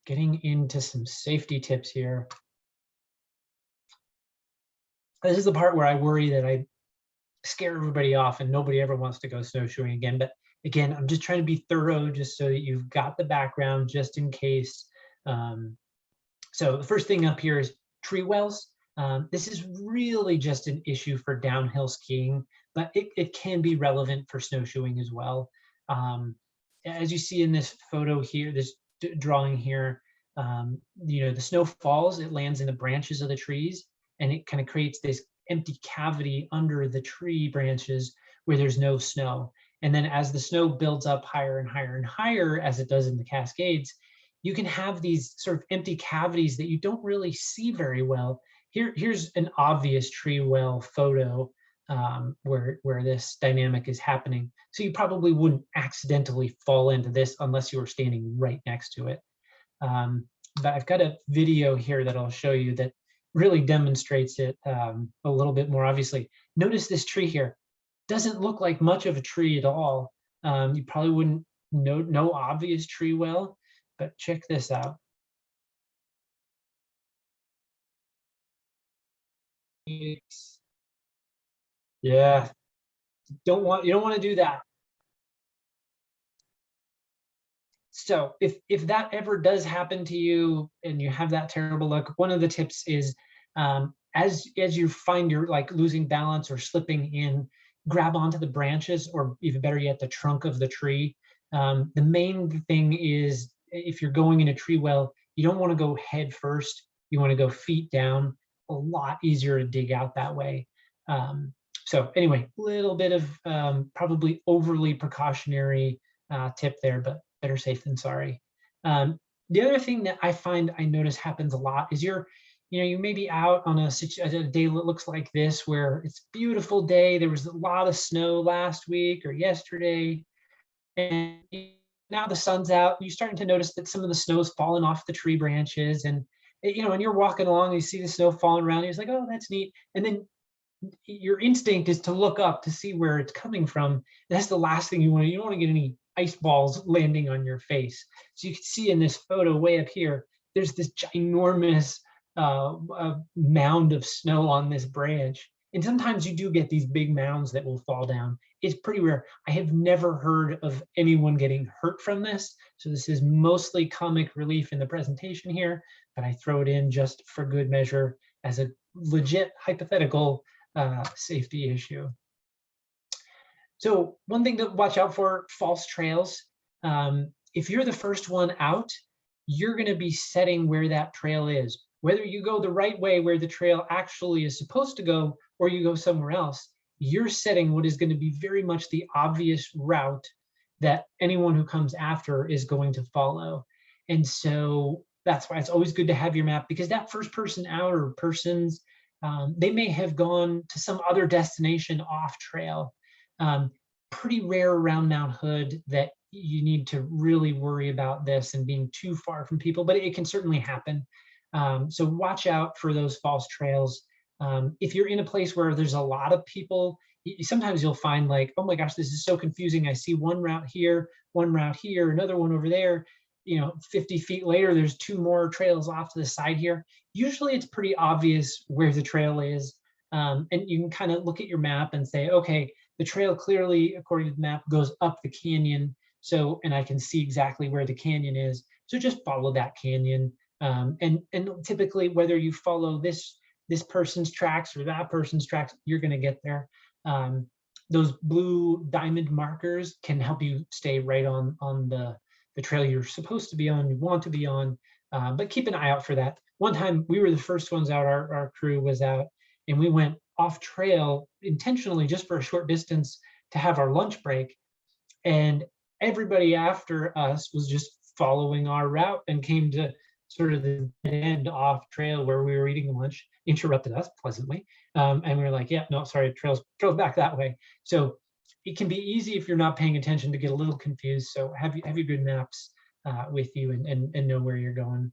getting into some safety tips here. This is the part where I worry that I scare everybody off and nobody ever wants to go snowshoeing again. But again, I'm just trying to be thorough just so that you've got the background just in case. So the first thing up here is tree wells. This is really just an issue for downhill skiing, but it can be relevant for snowshoeing as well. As you see in this photo here, this drawing here, the snow falls, it lands in the branches of the trees, and it kind of creates this empty cavity under the tree branches where there's no snow. And then as the snow builds up higher and higher and higher, as it does in the Cascades, you can have these sort of empty cavities that you don't really see very well. Here's an obvious tree well photo where this dynamic is happening. So you probably wouldn't accidentally fall into this unless you were standing right next to it. But I've got a video here that I'll show you that really demonstrates it a little bit more obviously. Notice this tree here. Doesn't look like much of a tree at all. You probably wouldn't know, no obvious tree well, but check this out. Yeah, you don't want to do that. So if that ever does happen to you and you have that terrible luck, one of the tips is as you find you're like losing balance or slipping in, grab onto the branches, or even better yet, the trunk of the tree. The main thing is, if you're going in a tree well, you don't want to go head first. You want to go feet down. A lot easier to dig out that way. So anyway, a little bit of probably overly precautionary tip there, but better safe than sorry. The other thing that I notice happens a lot is you may be out on a day that looks like this, where it's a beautiful day. There was a lot of snow last week or yesterday, and now the sun's out. You're starting to notice that some of the snow's falling off the tree branches, and and you're walking along, and you see the snow falling around. You're just like, oh, that's neat. And then your instinct is to look up to see where it's coming from. That's the last thing you want. You don't want to get any ice balls landing on your face. So you can see in this photo way up here, there's this ginormous mound of snow on this branch. And sometimes you do get these big mounds that will fall down. It's pretty rare. I have never heard of anyone getting hurt from this. So this is mostly comic relief in the presentation here, but I throw it in just for good measure as a legit hypothetical safety issue. So one thing to watch out for, false trails. If you're the first one out, you're going to be setting where that trail is. Whether you go the right way where the trail actually is supposed to go, or you go somewhere else, you're setting what is going to be very much the obvious route that anyone who comes after is going to follow. And so that's why it's always good to have your map, because that first person out or persons, they may have gone to some other destination off trail. Pretty rare around Mount Hood that you need to really worry about this and being too far from people, but it can certainly happen. So watch out for those false trails. If you're in a place where there's a lot of people, sometimes you'll find like, oh my gosh, this is so confusing. I see one route here, another one over there. 50 feet later, there's two more trails off to the side here. Usually it's pretty obvious where the trail is. And you can kind of look at your map and say, okay, the trail clearly, according to the map, goes up the canyon. So, and I can see exactly where the canyon is. So just follow that canyon. And typically, whether you follow this person's tracks or that person's tracks, you're going to get there. Those blue diamond markers can help you stay right on the trail you're supposed to be on, you want to be on, but keep an eye out for that. One time we were the first ones out, our crew was out, and we went off trail intentionally just for a short distance to have our lunch break. And everybody after us was just following our route and came to sort of the end off trail where we were eating lunch, interrupted us pleasantly. And we were like, yeah, no, sorry, trail's back that way. So it can be easy if you're not paying attention to get a little confused. So have your good maps with you and know where you're going.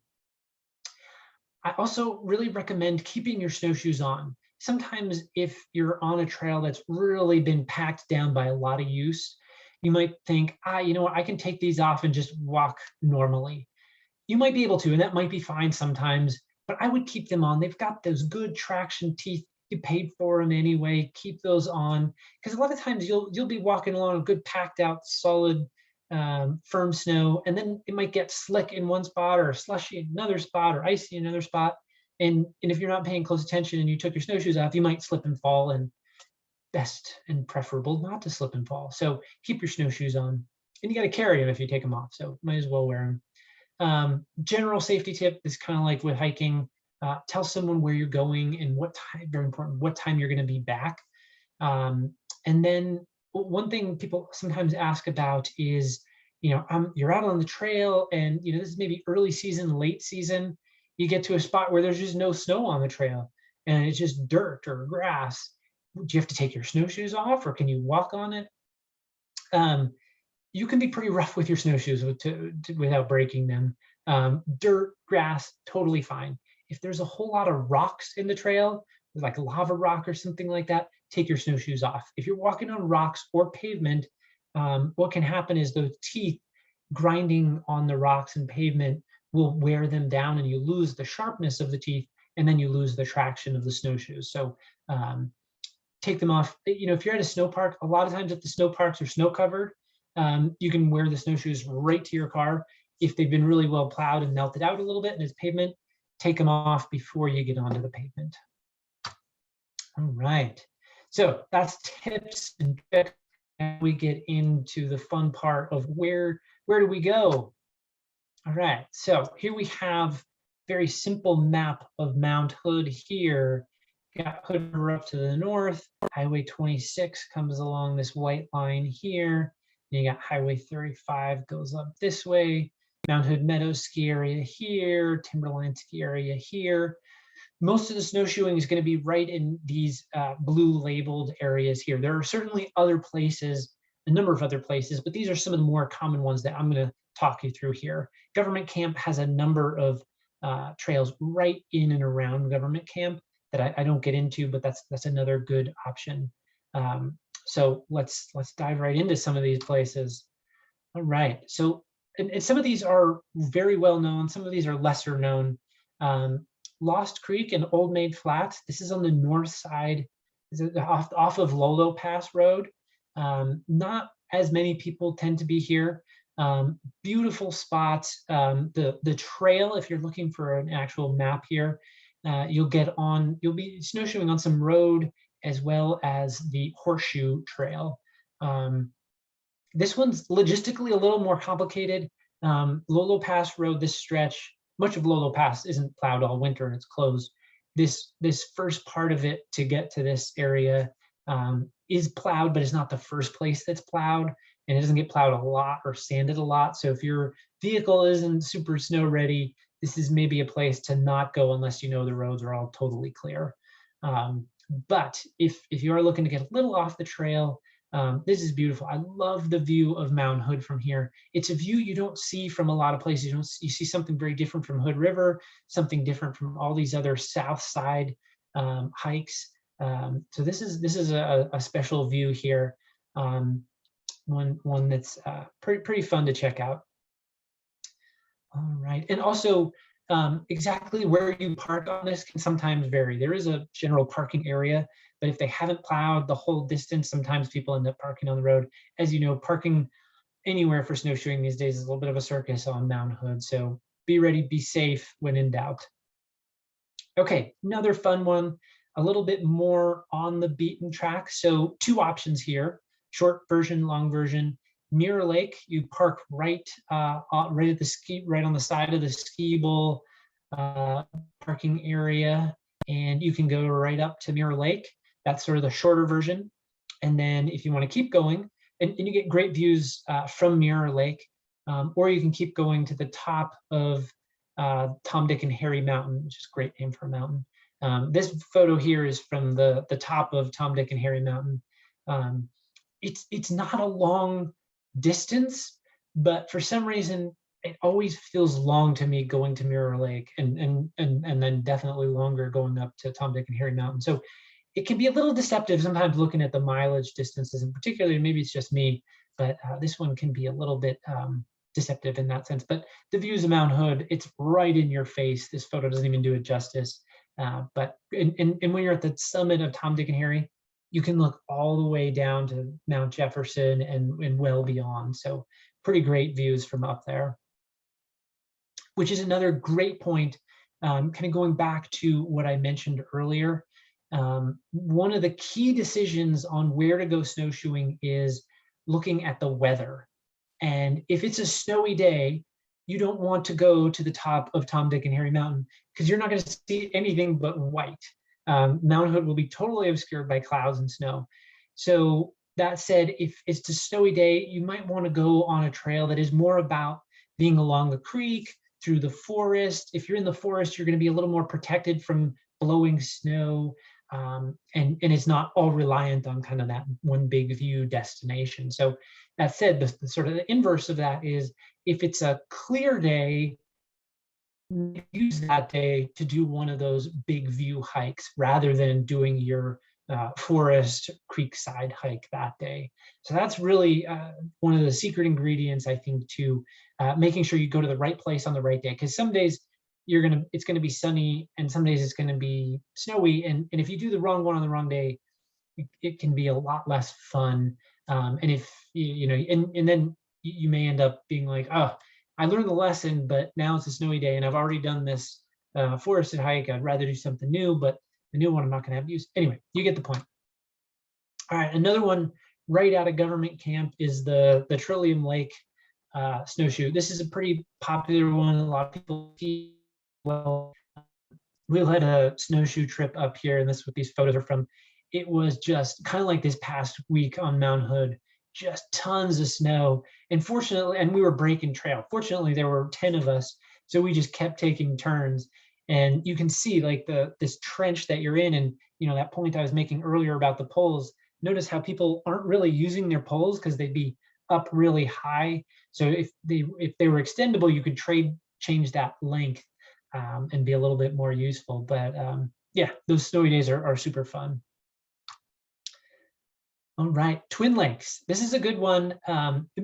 I also really recommend keeping your snowshoes on. Sometimes if you're on a trail that's really been packed down by a lot of use, you might think, you know what, I can take these off and just walk normally. You might be able to, and that might be fine sometimes, but I would keep them on. They've got those good traction teeth. You paid for them anyway. Keep those on, because a lot of times you'll be walking along a good packed out, solid, firm snow, and then it might get slick in one spot or slushy in another spot or icy in another spot. And if you're not paying close attention and you took your snowshoes off, you might slip and fall, and best and preferable not to slip and fall. So keep your snowshoes on, and you got to carry them if you take them off. So might as well wear them. General safety tip is kind of like with hiking. Tell someone where you're going and what time, very important, what time you're going to be back. And then one thing people sometimes ask about is, you're out on the trail and, this is maybe early season, late season. You get to a spot where there's just no snow on the trail and it's just dirt or grass. Do you have to take your snowshoes off, or can you walk on it? You can be pretty rough with your snowshoes without breaking them. Dirt, grass, totally fine. If there's a whole lot of rocks in the trail, like a lava rock or something like that, take your snowshoes off. If you're walking on rocks or pavement, what can happen is those teeth grinding on the rocks and pavement will wear them down, and you lose the sharpness of the teeth, and then you lose the traction of the snowshoes. So take them off. If you're at a snow park, a lot of times if the snow parks are snow covered, you can wear the snowshoes right to your car. If they've been really well plowed and melted out a little bit and it's pavement, take them off before you get onto the pavement. All right. So that's tips and tricks. And we get into the fun part of where do we go? All right. So here we have very simple map of Mount Hood here. Got Hood River up to the north. Highway 26 comes along this white line here. And you got Highway 35 goes up this way. Mount Hood Meadows ski area here. Timberline ski area here. Most of the snowshoeing is going to be right in these blue labeled areas here. There are certainly other places, a number of other places, but these are some of the more common ones that I'm going to talk you through here. Government Camp has a number of trails right in and around Government Camp that I don't get into, but that's another good option. So let's dive right into some of these places. All right. So and some of these are very well known. Some of these are lesser known. Lost Creek and Old Maid Flats. This is on the north side, off of Lolo Pass Road. Not as many people tend to be here. Beautiful spots. The trail, if you're looking for an actual map here, you'll be snowshoeing on some road as well as the Horseshoe Trail. This one's logistically a little more complicated. Lolo Pass Road, this stretch, much of Lolo Pass isn't plowed all winter and it's closed. This first part of it to get to this area is plowed, but it's not the first place that's plowed, and it doesn't get plowed a lot or sanded a lot. So if your vehicle isn't super snow ready, this is maybe a place to not go unless you know the roads are all totally clear. But if you are looking to get a little off the trail, this is beautiful. I love the view of Mount Hood from here. It's a view you don't see from a lot of places. You see something very different from Hood River, something different from all these other south side hikes. So this is a special view here, one that's pretty fun to check out. All right, and also exactly where you park on this can sometimes vary. There is a general parking area, but if they haven't plowed the whole distance, sometimes people end up parking on the road. As you know, parking anywhere for snowshoeing these days is a little bit of a circus on Mount Hood, so be ready, be safe when in doubt. Okay, another fun one, a little bit more on the beaten track. So two options here, short version, long version. Mirror Lake, you park right at the right on the side of the ski bowl parking area, and you can go right up to Mirror Lake. That's sort of the shorter version. And then if you want to keep going, and you get great views from Mirror Lake, or you can keep going to the top of Tom, Dick, and Harry Mountain, which is a great name for a mountain. This photo here is from the top of Tom, Dick, and Harry Mountain. It's not a long distance, but for some reason it always feels long to me going to Mirror Lake, and then definitely longer going up to Tom, Dick, and Harry Mountain. So it can be a little deceptive sometimes looking at the mileage distances, and particularly maybe it's just me, but this one can be a little bit deceptive in that sense. But the views of Mount Hood, it's right in your face. This photo doesn't even do it justice. But when you're at the summit of Tom, Dick, and Harry, you can look all the way down to Mount Jefferson and well beyond. So pretty great views from up there. Which is another great point, kind of going back to what I mentioned earlier. One of the key decisions on where to go snowshoeing is looking at the weather. And if it's a snowy day, you don't want to go to the top of Tom, Dick, and Harry Mountain because you're not going to see anything but white. Mount Hood will be totally obscured by clouds and snow. So that said, if it's a snowy day, you might want to go on a trail that is more about being along a creek, through the forest. If you're in the forest, you're going to be a little more protected from blowing snow, and it's not all reliant on kind of that one big view destination. So that said, the sort of the inverse of that is if it's a clear day, use that day to do one of those big view hikes rather than doing your forest creekside hike that day. So that's really one of the secret ingredients, I think, to making sure you go to the right place on the right day. Because some days it's gonna be sunny, and some days it's gonna be snowy. And if you do the wrong one on the wrong day, it can be a lot less fun. And if and then you may end up being like, oh, I learned the lesson, but now it's a snowy day and I've already done this forested hike. I'd rather do something new, but The new one I'm not going to have used. Anyway, you get the point. All right, another one right out of government camp is the Trillium Lake snowshoe. This is a pretty popular one. A lot of people see well. We led a snowshoe trip up here, and this is what these photos are from. It was just kind of like this past week on Mount Hood, just tons of snow. And fortunately, and we were breaking trail. Fortunately, there were 10 of us, so we just kept taking turns. And you can see like this trench that you're in, and that point I was making earlier about the poles. Notice how people aren't really using their poles because they'd be up really high. So if they were extendable, you could change that length and be a little bit more useful. But yeah, those snowy days are super fun. All right, Twin Lakes. This is a good one.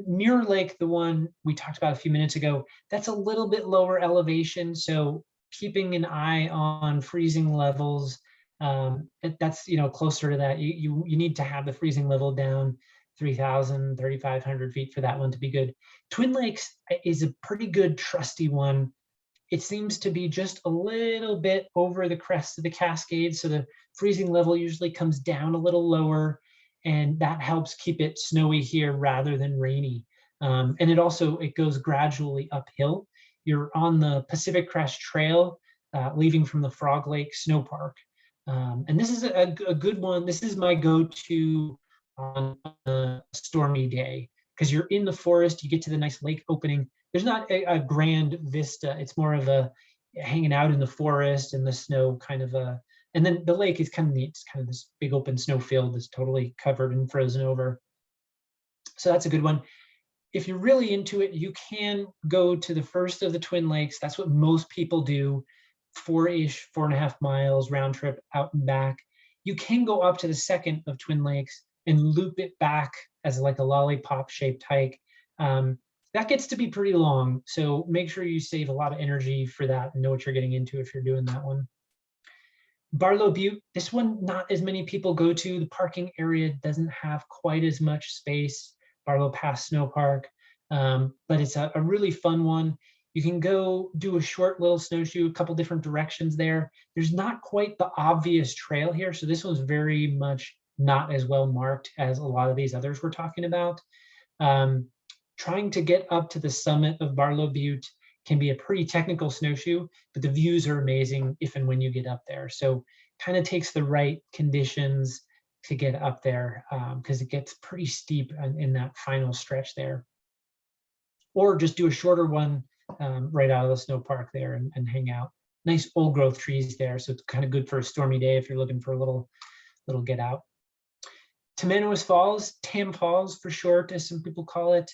Mirror Lake, the one we talked about a few minutes ago, that's a little bit lower elevation. So keeping an eye on freezing levels, that's closer to that. You need to have the freezing level down 3,000, 3,500 feet for that one to be good. Twin Lakes is a pretty good trusty one. It seems to be just a little bit over the crest of the Cascades, so the freezing level usually comes down a little lower, and that helps keep it snowy here rather than rainy. And it goes gradually uphill. You're on the Pacific Crest Trail, leaving from the Frog Lake Snow Park. And this is a good one. This is my go-to on a stormy day, because you're in the forest, you get to the nice lake opening. There's not a grand vista. It's more of a hanging out in the forest and the snow kind of a, and then the lake is kind of neat. It's kind of this big open snow field that's totally covered and frozen over. So that's a good one. If you're really into it, you can go to the first of the Twin Lakes. That's what most people do, 4.5 miles round trip out and back. You can go up to the second of Twin Lakes and loop it back as like a lollipop shaped hike. That gets to be pretty long, so make sure you save a lot of energy for that and know what you're getting into if you're doing that one. Barlow Butte, this one not as many people go to. The parking area doesn't have quite as much space, Barlow Pass Snow Park, but it's a really fun one. You can go do a short little snowshoe, a couple different directions there. There's not quite the obvious trail here, so this one's very much not as well marked as a lot of these others we're talking about. Trying to get up to the summit of Barlow Butte can be a pretty technical snowshoe, but the views are amazing if and when you get up there. So kind of takes the right conditions to get up there, because it gets pretty steep in that final stretch there. Or just do a shorter one right out of the snow park there and hang out. Nice old growth trees there, so it's kind of good for a stormy day if you're looking for a little get out. Tamanoas Falls, Tam Falls for short, as some people call it.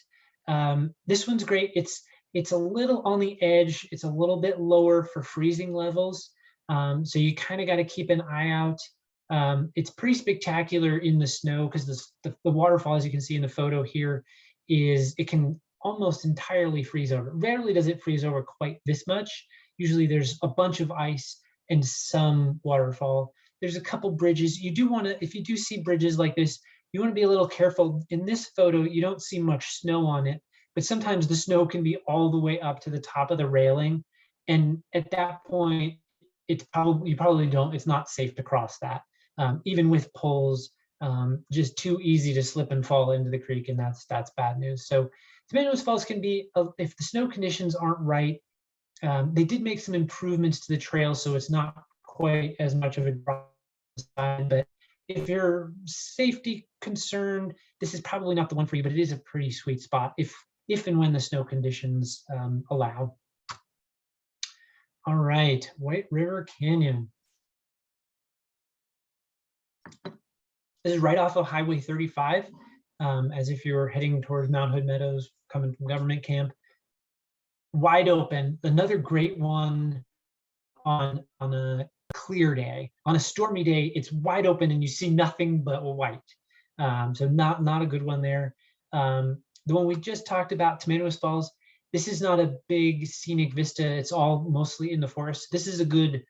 This one's great. It's a little on the edge. It's a little bit lower for freezing levels. So you kind of got to keep an eye out. It's pretty spectacular in the snow because the waterfall, as you can see in the photo here, it can almost entirely freeze over. Rarely does it freeze over quite this much. Usually there's a bunch of ice and some waterfall. There's a couple bridges. You do want to, if you do see bridges like this, you want to be a little careful. In this photo, you don't see much snow on it, but sometimes the snow can be all the way up to the top of the railing. And at that point, you probably don't, it's not safe to cross that. Even with poles, just too easy to slip and fall into the creek, and that's bad news. So Tamanoas Falls can be, if the snow conditions aren't right, they did make some improvements to the trail, so it's not quite as much of a drop, but if you're safety concerned, this is probably not the one for you, but it is a pretty sweet spot if and when the snow conditions allow. All right, White River Canyon. This is right off of Highway 35, as if you're heading towards Mount Hood Meadows, coming from government camp. Wide open, another great one on a clear day. On a stormy day, it's wide open and you see nothing but white. So not a good one there. The one we just talked about, Tamanoas Falls, this is not a big scenic vista. It's all mostly in the forest. This is a good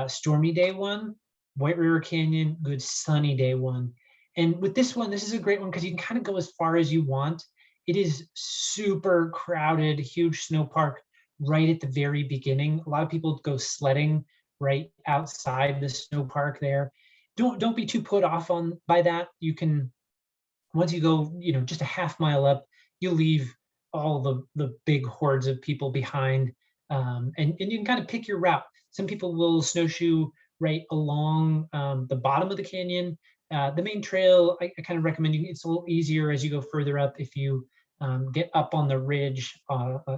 stormy day one. White River Canyon, good sunny day one. And with this one, this is a great one because you can kind of go as far as you want. It is super crowded, huge snow park right at the very beginning. A lot of people go sledding right outside the snow park there. Don't be too put off by that. You can, once you go, just a half mile up, you leave all the big hordes of people behind, and you can kind of pick your route. Some people will snowshoe right along the bottom of the canyon. The main trail, I kind of recommend it's a little easier as you go further up if you get up on the ridge.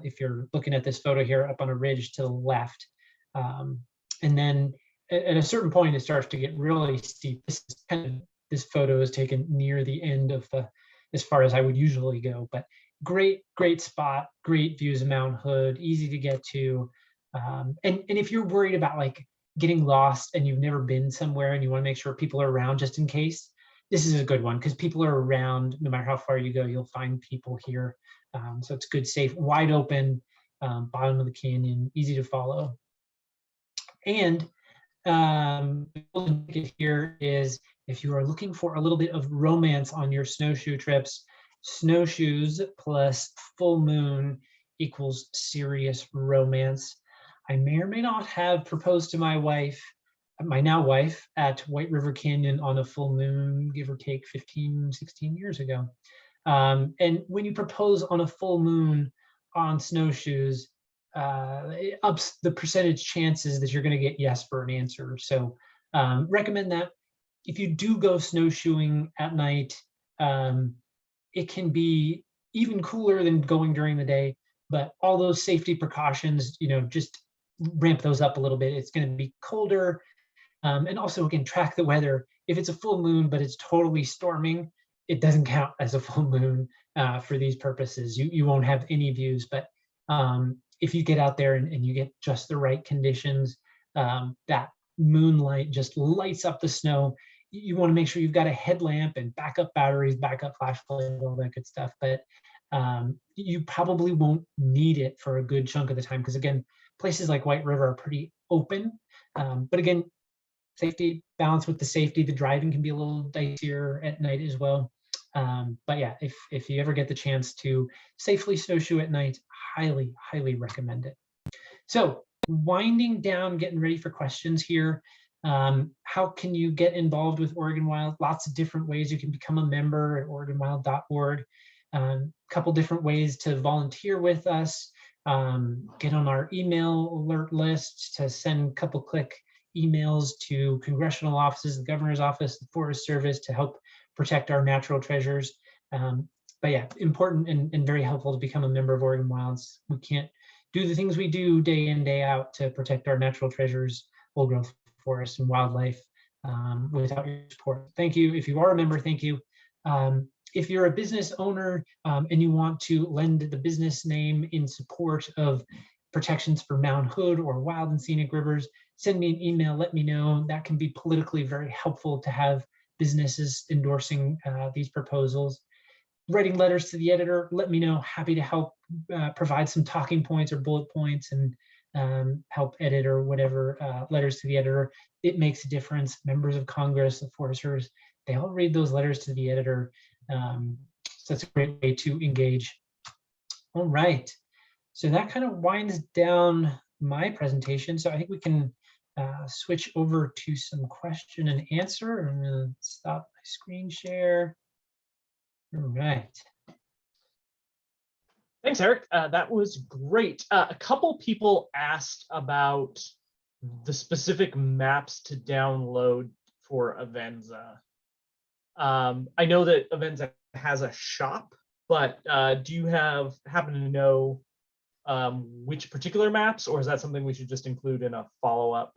If you're looking at this photo here, up on a ridge to the left, and then at a certain point it starts to get really steep. This photo is taken near the end of as far as I would usually go, but great spot, great views of Mount Hood, easy to get to. And if you're worried about like getting lost and you've never been somewhere and you want to make sure people are around just in case, this is a good one because people are around no matter how far you go, you'll find people here. So it's good, safe, wide open, bottom of the canyon, easy to follow. And here is, if you are looking for a little bit of romance on your snowshoe trips, snowshoes plus full moon equals serious romance. I may or may not have proposed to my wife, my now wife, at White River Canyon on a full moon, give or take 15, 16 years ago. And when you propose on a full moon on snowshoes, it ups the percentage chances that you're going to get yes for an answer. So recommend that. If you do go snowshoeing at night, it can be even cooler than going during the day, but all those safety precautions, just ramp those up a little bit. It's going to be colder. And also, again, track the weather. If it's a full moon, but it's totally storming, it doesn't count as a full moon for these purposes. You won't have any views, but if you get out there and you get just the right conditions, that moonlight just lights up the snow. You want to make sure you've got a headlamp and backup batteries, backup flashlight, all that good stuff. But you probably won't need it for a good chunk of the time because, again, places like White River are pretty open. But again, safety, balance with the safety. The driving can be a little dicier at night as well. But yeah, if you ever get the chance to safely snowshoe at night, highly, highly recommend it. So winding down, getting ready for questions here. How can you get involved with Oregon Wild? Lots of different ways. You can become a member at OregonWild.org. Couple different ways to volunteer with us. Get on our email alert list to send a couple quick emails to congressional offices, the governor's office, the Forest Service to help protect our natural treasures. But yeah, important and very helpful to become a member of Oregon Wilds. We can't do the things we do day in, day out to protect our natural treasures, old growth forests and wildlife without your support. Thank you. If you are a member, thank you. If you're a business owner and you want to lend the business name in support of protections for Mount Hood or wild and scenic rivers, send me an email, let me know. That can be politically very helpful to have businesses endorsing these proposals. Writing letters to the editor, let me know. Happy to help provide some talking points or bullet points and help edit or whatever letters to the editor. It makes a difference. Members of Congress, the Forest Service, they all read those letters to the editor. So that's a great way to engage. All right. So that kind of winds down my presentation. So I think we can switch over to some question and answer. I'm going to stop my screen share. All right. Thanks, Eric. That was great. A couple people asked about the specific maps to download for Avenza. I know that Avenza has a shop, but do you happen to know which particular maps, or is that something we should just include in a follow-up?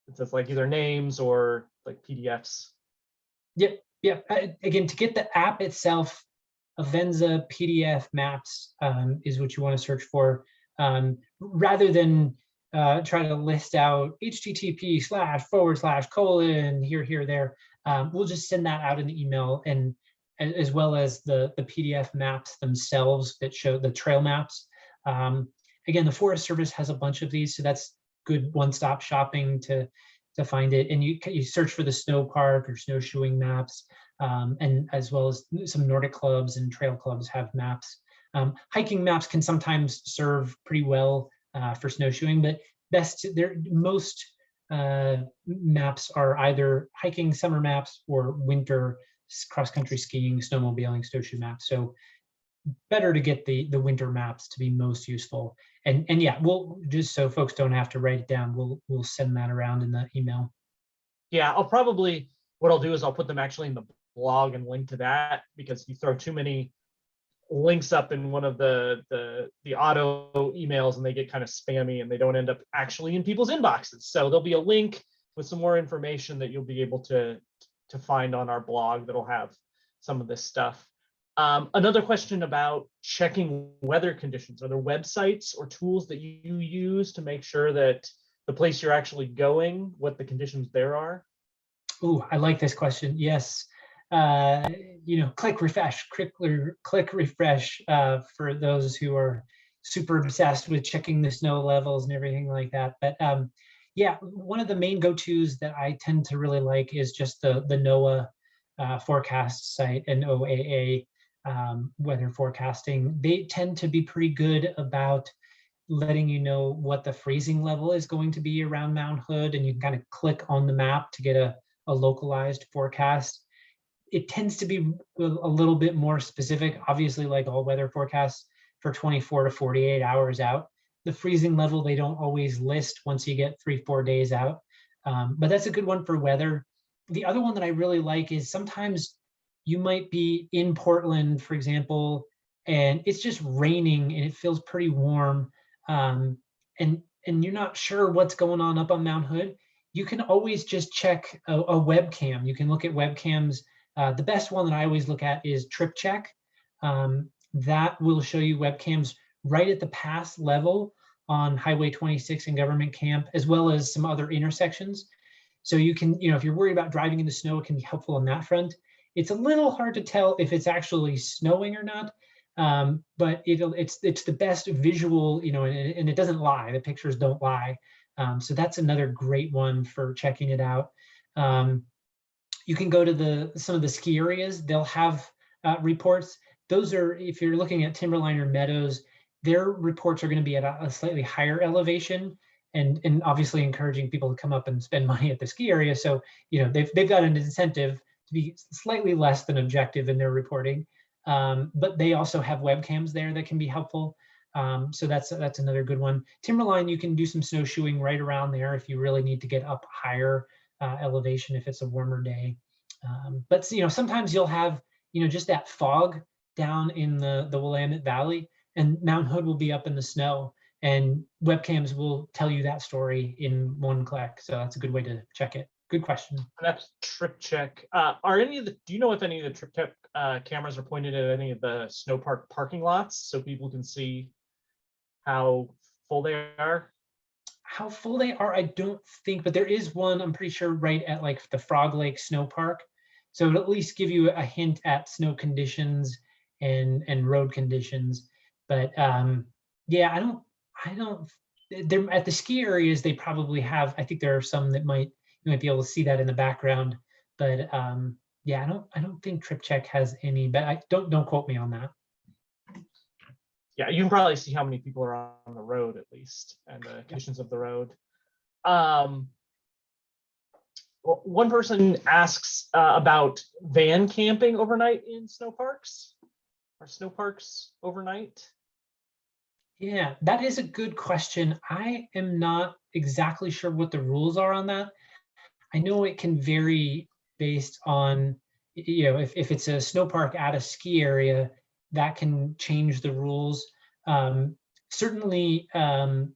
It says like either names or like PDFs. Yep. Again, to get the app itself, Avenza PDF maps is what you want to search for, rather than try to list out http:// here there. We'll just send that out in the email, and as well as the PDF maps themselves that show the trail maps. Again, the Forest Service has a bunch of these, so that's good one-stop shopping to find it. And you search for the snow park or snowshoeing maps, and as well as some Nordic clubs and trail clubs have maps. Hiking maps can sometimes serve pretty well for snowshoeing, but most maps are either hiking summer maps or winter cross-country skiing, snowmobiling, snowshoe maps. So better to get the winter maps to be most useful. And yeah, we'll, just so folks don't have to write it down, we'll send that around in the email. Yeah, what I'll do is I'll put them actually in the blog and link to that, because you throw too many links up in one of the auto emails and they get kind of spammy and they don't end up actually in people's inboxes. So there'll be a link with some more information that you'll be able to find on our blog that'll have some of this stuff. Another question about checking weather conditions. Are there websites or tools that you use to make sure that the place you're actually going, what the conditions there are? Oh, I like this question. Yes. Click refresh, click refresh for those who are super obsessed with checking the snow levels and everything like that. But yeah, one of the main go-tos that I tend to really like is just the NOAA forecast site, NOAA weather forecasting. They tend to be pretty good about letting you know what the freezing level is going to be around Mount Hood, and you can kind of click on the map to get a localized forecast. It tends to be a little bit more specific, obviously, like all weather forecasts for 24 to 48 hours out. The freezing level, they don't always list once you get 3-4 days out. But that's a good one for weather. The other one that I really like is sometimes you might be in Portland, for example, and it's just raining and it feels pretty warm. And you're not sure what's going on up on Mount Hood. You can always just check a webcam. You can look at webcams. The best one that I always look at is Trip Check. That will show you webcams right at the pass level on Highway 26 and Government Camp, as well as some other intersections. So you can, if you're worried about driving in the snow, it can be helpful on that front. It's a little hard to tell if it's actually snowing or not, but it's the best visual, and it doesn't lie. The pictures don't lie. So that's another great one for checking it out. You can go to some of the ski areas. They'll have reports. Those are, if you're looking at Timberliner Meadows, their reports are going to be at a slightly higher elevation, and obviously encouraging people to come up and spend money at the ski area. So they've got an incentive to be slightly less than objective in their reporting, but they also have webcams there that can be helpful. So that's another good one. Timberline, you can do some snowshoeing right around there if you really need to get up higher elevation if it's a warmer day. But sometimes you'll have just that fog down in the Willamette Valley, and Mount Hood will be up in the snow, and webcams will tell you that story in one click. So that's a good way to check it. Good question. And that's Trip Check. Do you know if any of the Trip Check cameras are pointed at any of the snow park parking lots so people can see how full they are? How full they are, I don't think, but there is one, I'm pretty sure, right at like the Frog Lake Snow Park. So it'll at least give you a hint at snow conditions and road conditions. But yeah, I don't. They're at the ski areas. They probably have. I think there are some that you might be able to see that in the background. But yeah, I don't think Trip Check has any. But I don't quote me on that. Yeah, you can probably see how many people are on the road at least, and the conditions of the road. One person asks about van camping overnight in snow parks. Are snow parks overnight? Yeah, that is a good question. I am not exactly sure what the rules are on that. I know it can vary based on, if it's a snow park at a ski area, that can change the rules. Certainly, I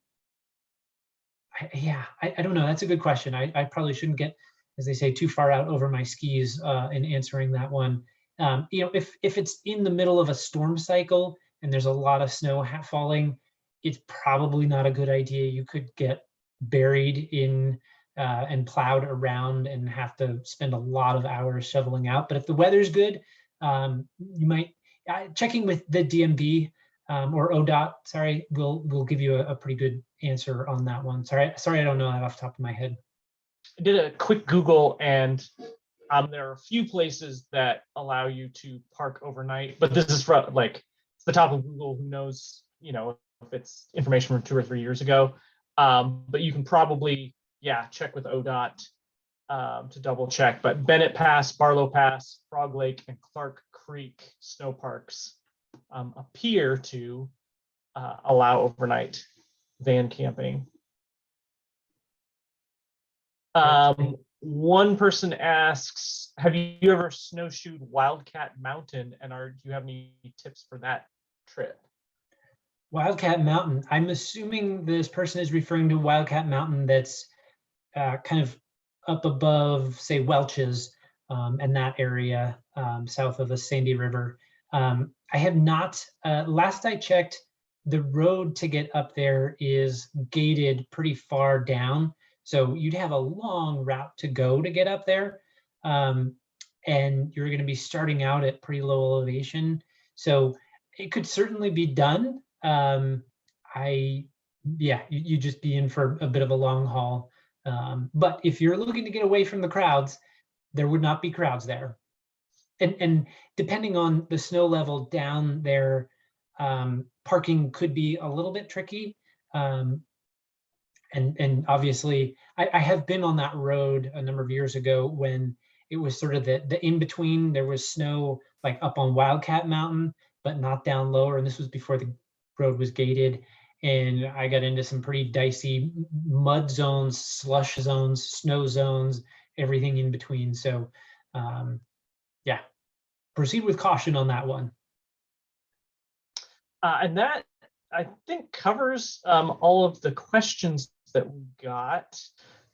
don't know. That's a good question. I probably shouldn't get, as they say, too far out over my skis in answering that one. If it's in the middle of a storm cycle and there's a lot of snow falling, it's probably not a good idea. You could get buried in and plowed around and have to spend a lot of hours shoveling out. But if the weather's good, you might checking with the DMV or ODOT. Sorry, will give you a pretty good answer on that one. Sorry, I don't know that off the top of my head. I did a quick Google, and there are a few places that allow you to park overnight, but this is from it's the top of Google. Who knows, if it's information from 2 or 3 years ago. But you can probably, yeah, check with ODOT to double check. But Bennett Pass, Barlow Pass, Frog Lake, and Clark Creek snow parks appear to allow overnight van camping. One person asks, have you ever snowshoed Wildcat Mountain, and do you have any tips for that trip? Wildcat Mountain. I'm assuming this person is referring to Wildcat Mountain that's kind of up above, say, Welch's and that area south of the Sandy River. I have not, last I checked, the road to get up there is gated pretty far down. So you'd have a long route to go to get up there. And you're going to be starting out at pretty low elevation. So it could certainly be done. You just be in for a bit of a long haul. But if you're looking to get away from the crowds, there would not be crowds there. And depending on the snow level down there, parking could be a little bit tricky. And obviously, I have been on that road a number of years ago when it was sort of the in-between. There was snow like up on Wildcat Mountain, but not down lower. And this was before the road was gated. And I got into some pretty dicey mud zones, slush zones, snow zones, everything in between. So yeah, proceed with caution on that one. And that, I think, covers all of the questions that we got.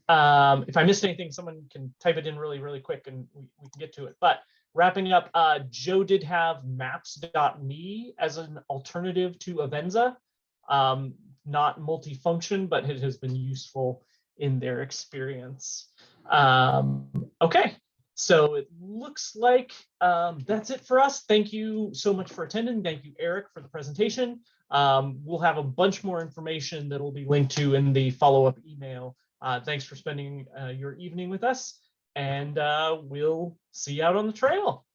If I missed anything, someone can type it in really, really quick and we can get to it. But wrapping up, Joe did have maps.me as an alternative to Avenza. Not multifunction, but it has been useful in their experience. Okay, so it looks like that's it for us. Thank you so much for attending. Thank you, Erik, for the presentation. We'll have a bunch more information that will be linked to in the follow-up email. Thanks for spending your evening with us, and we'll see you out on the trail.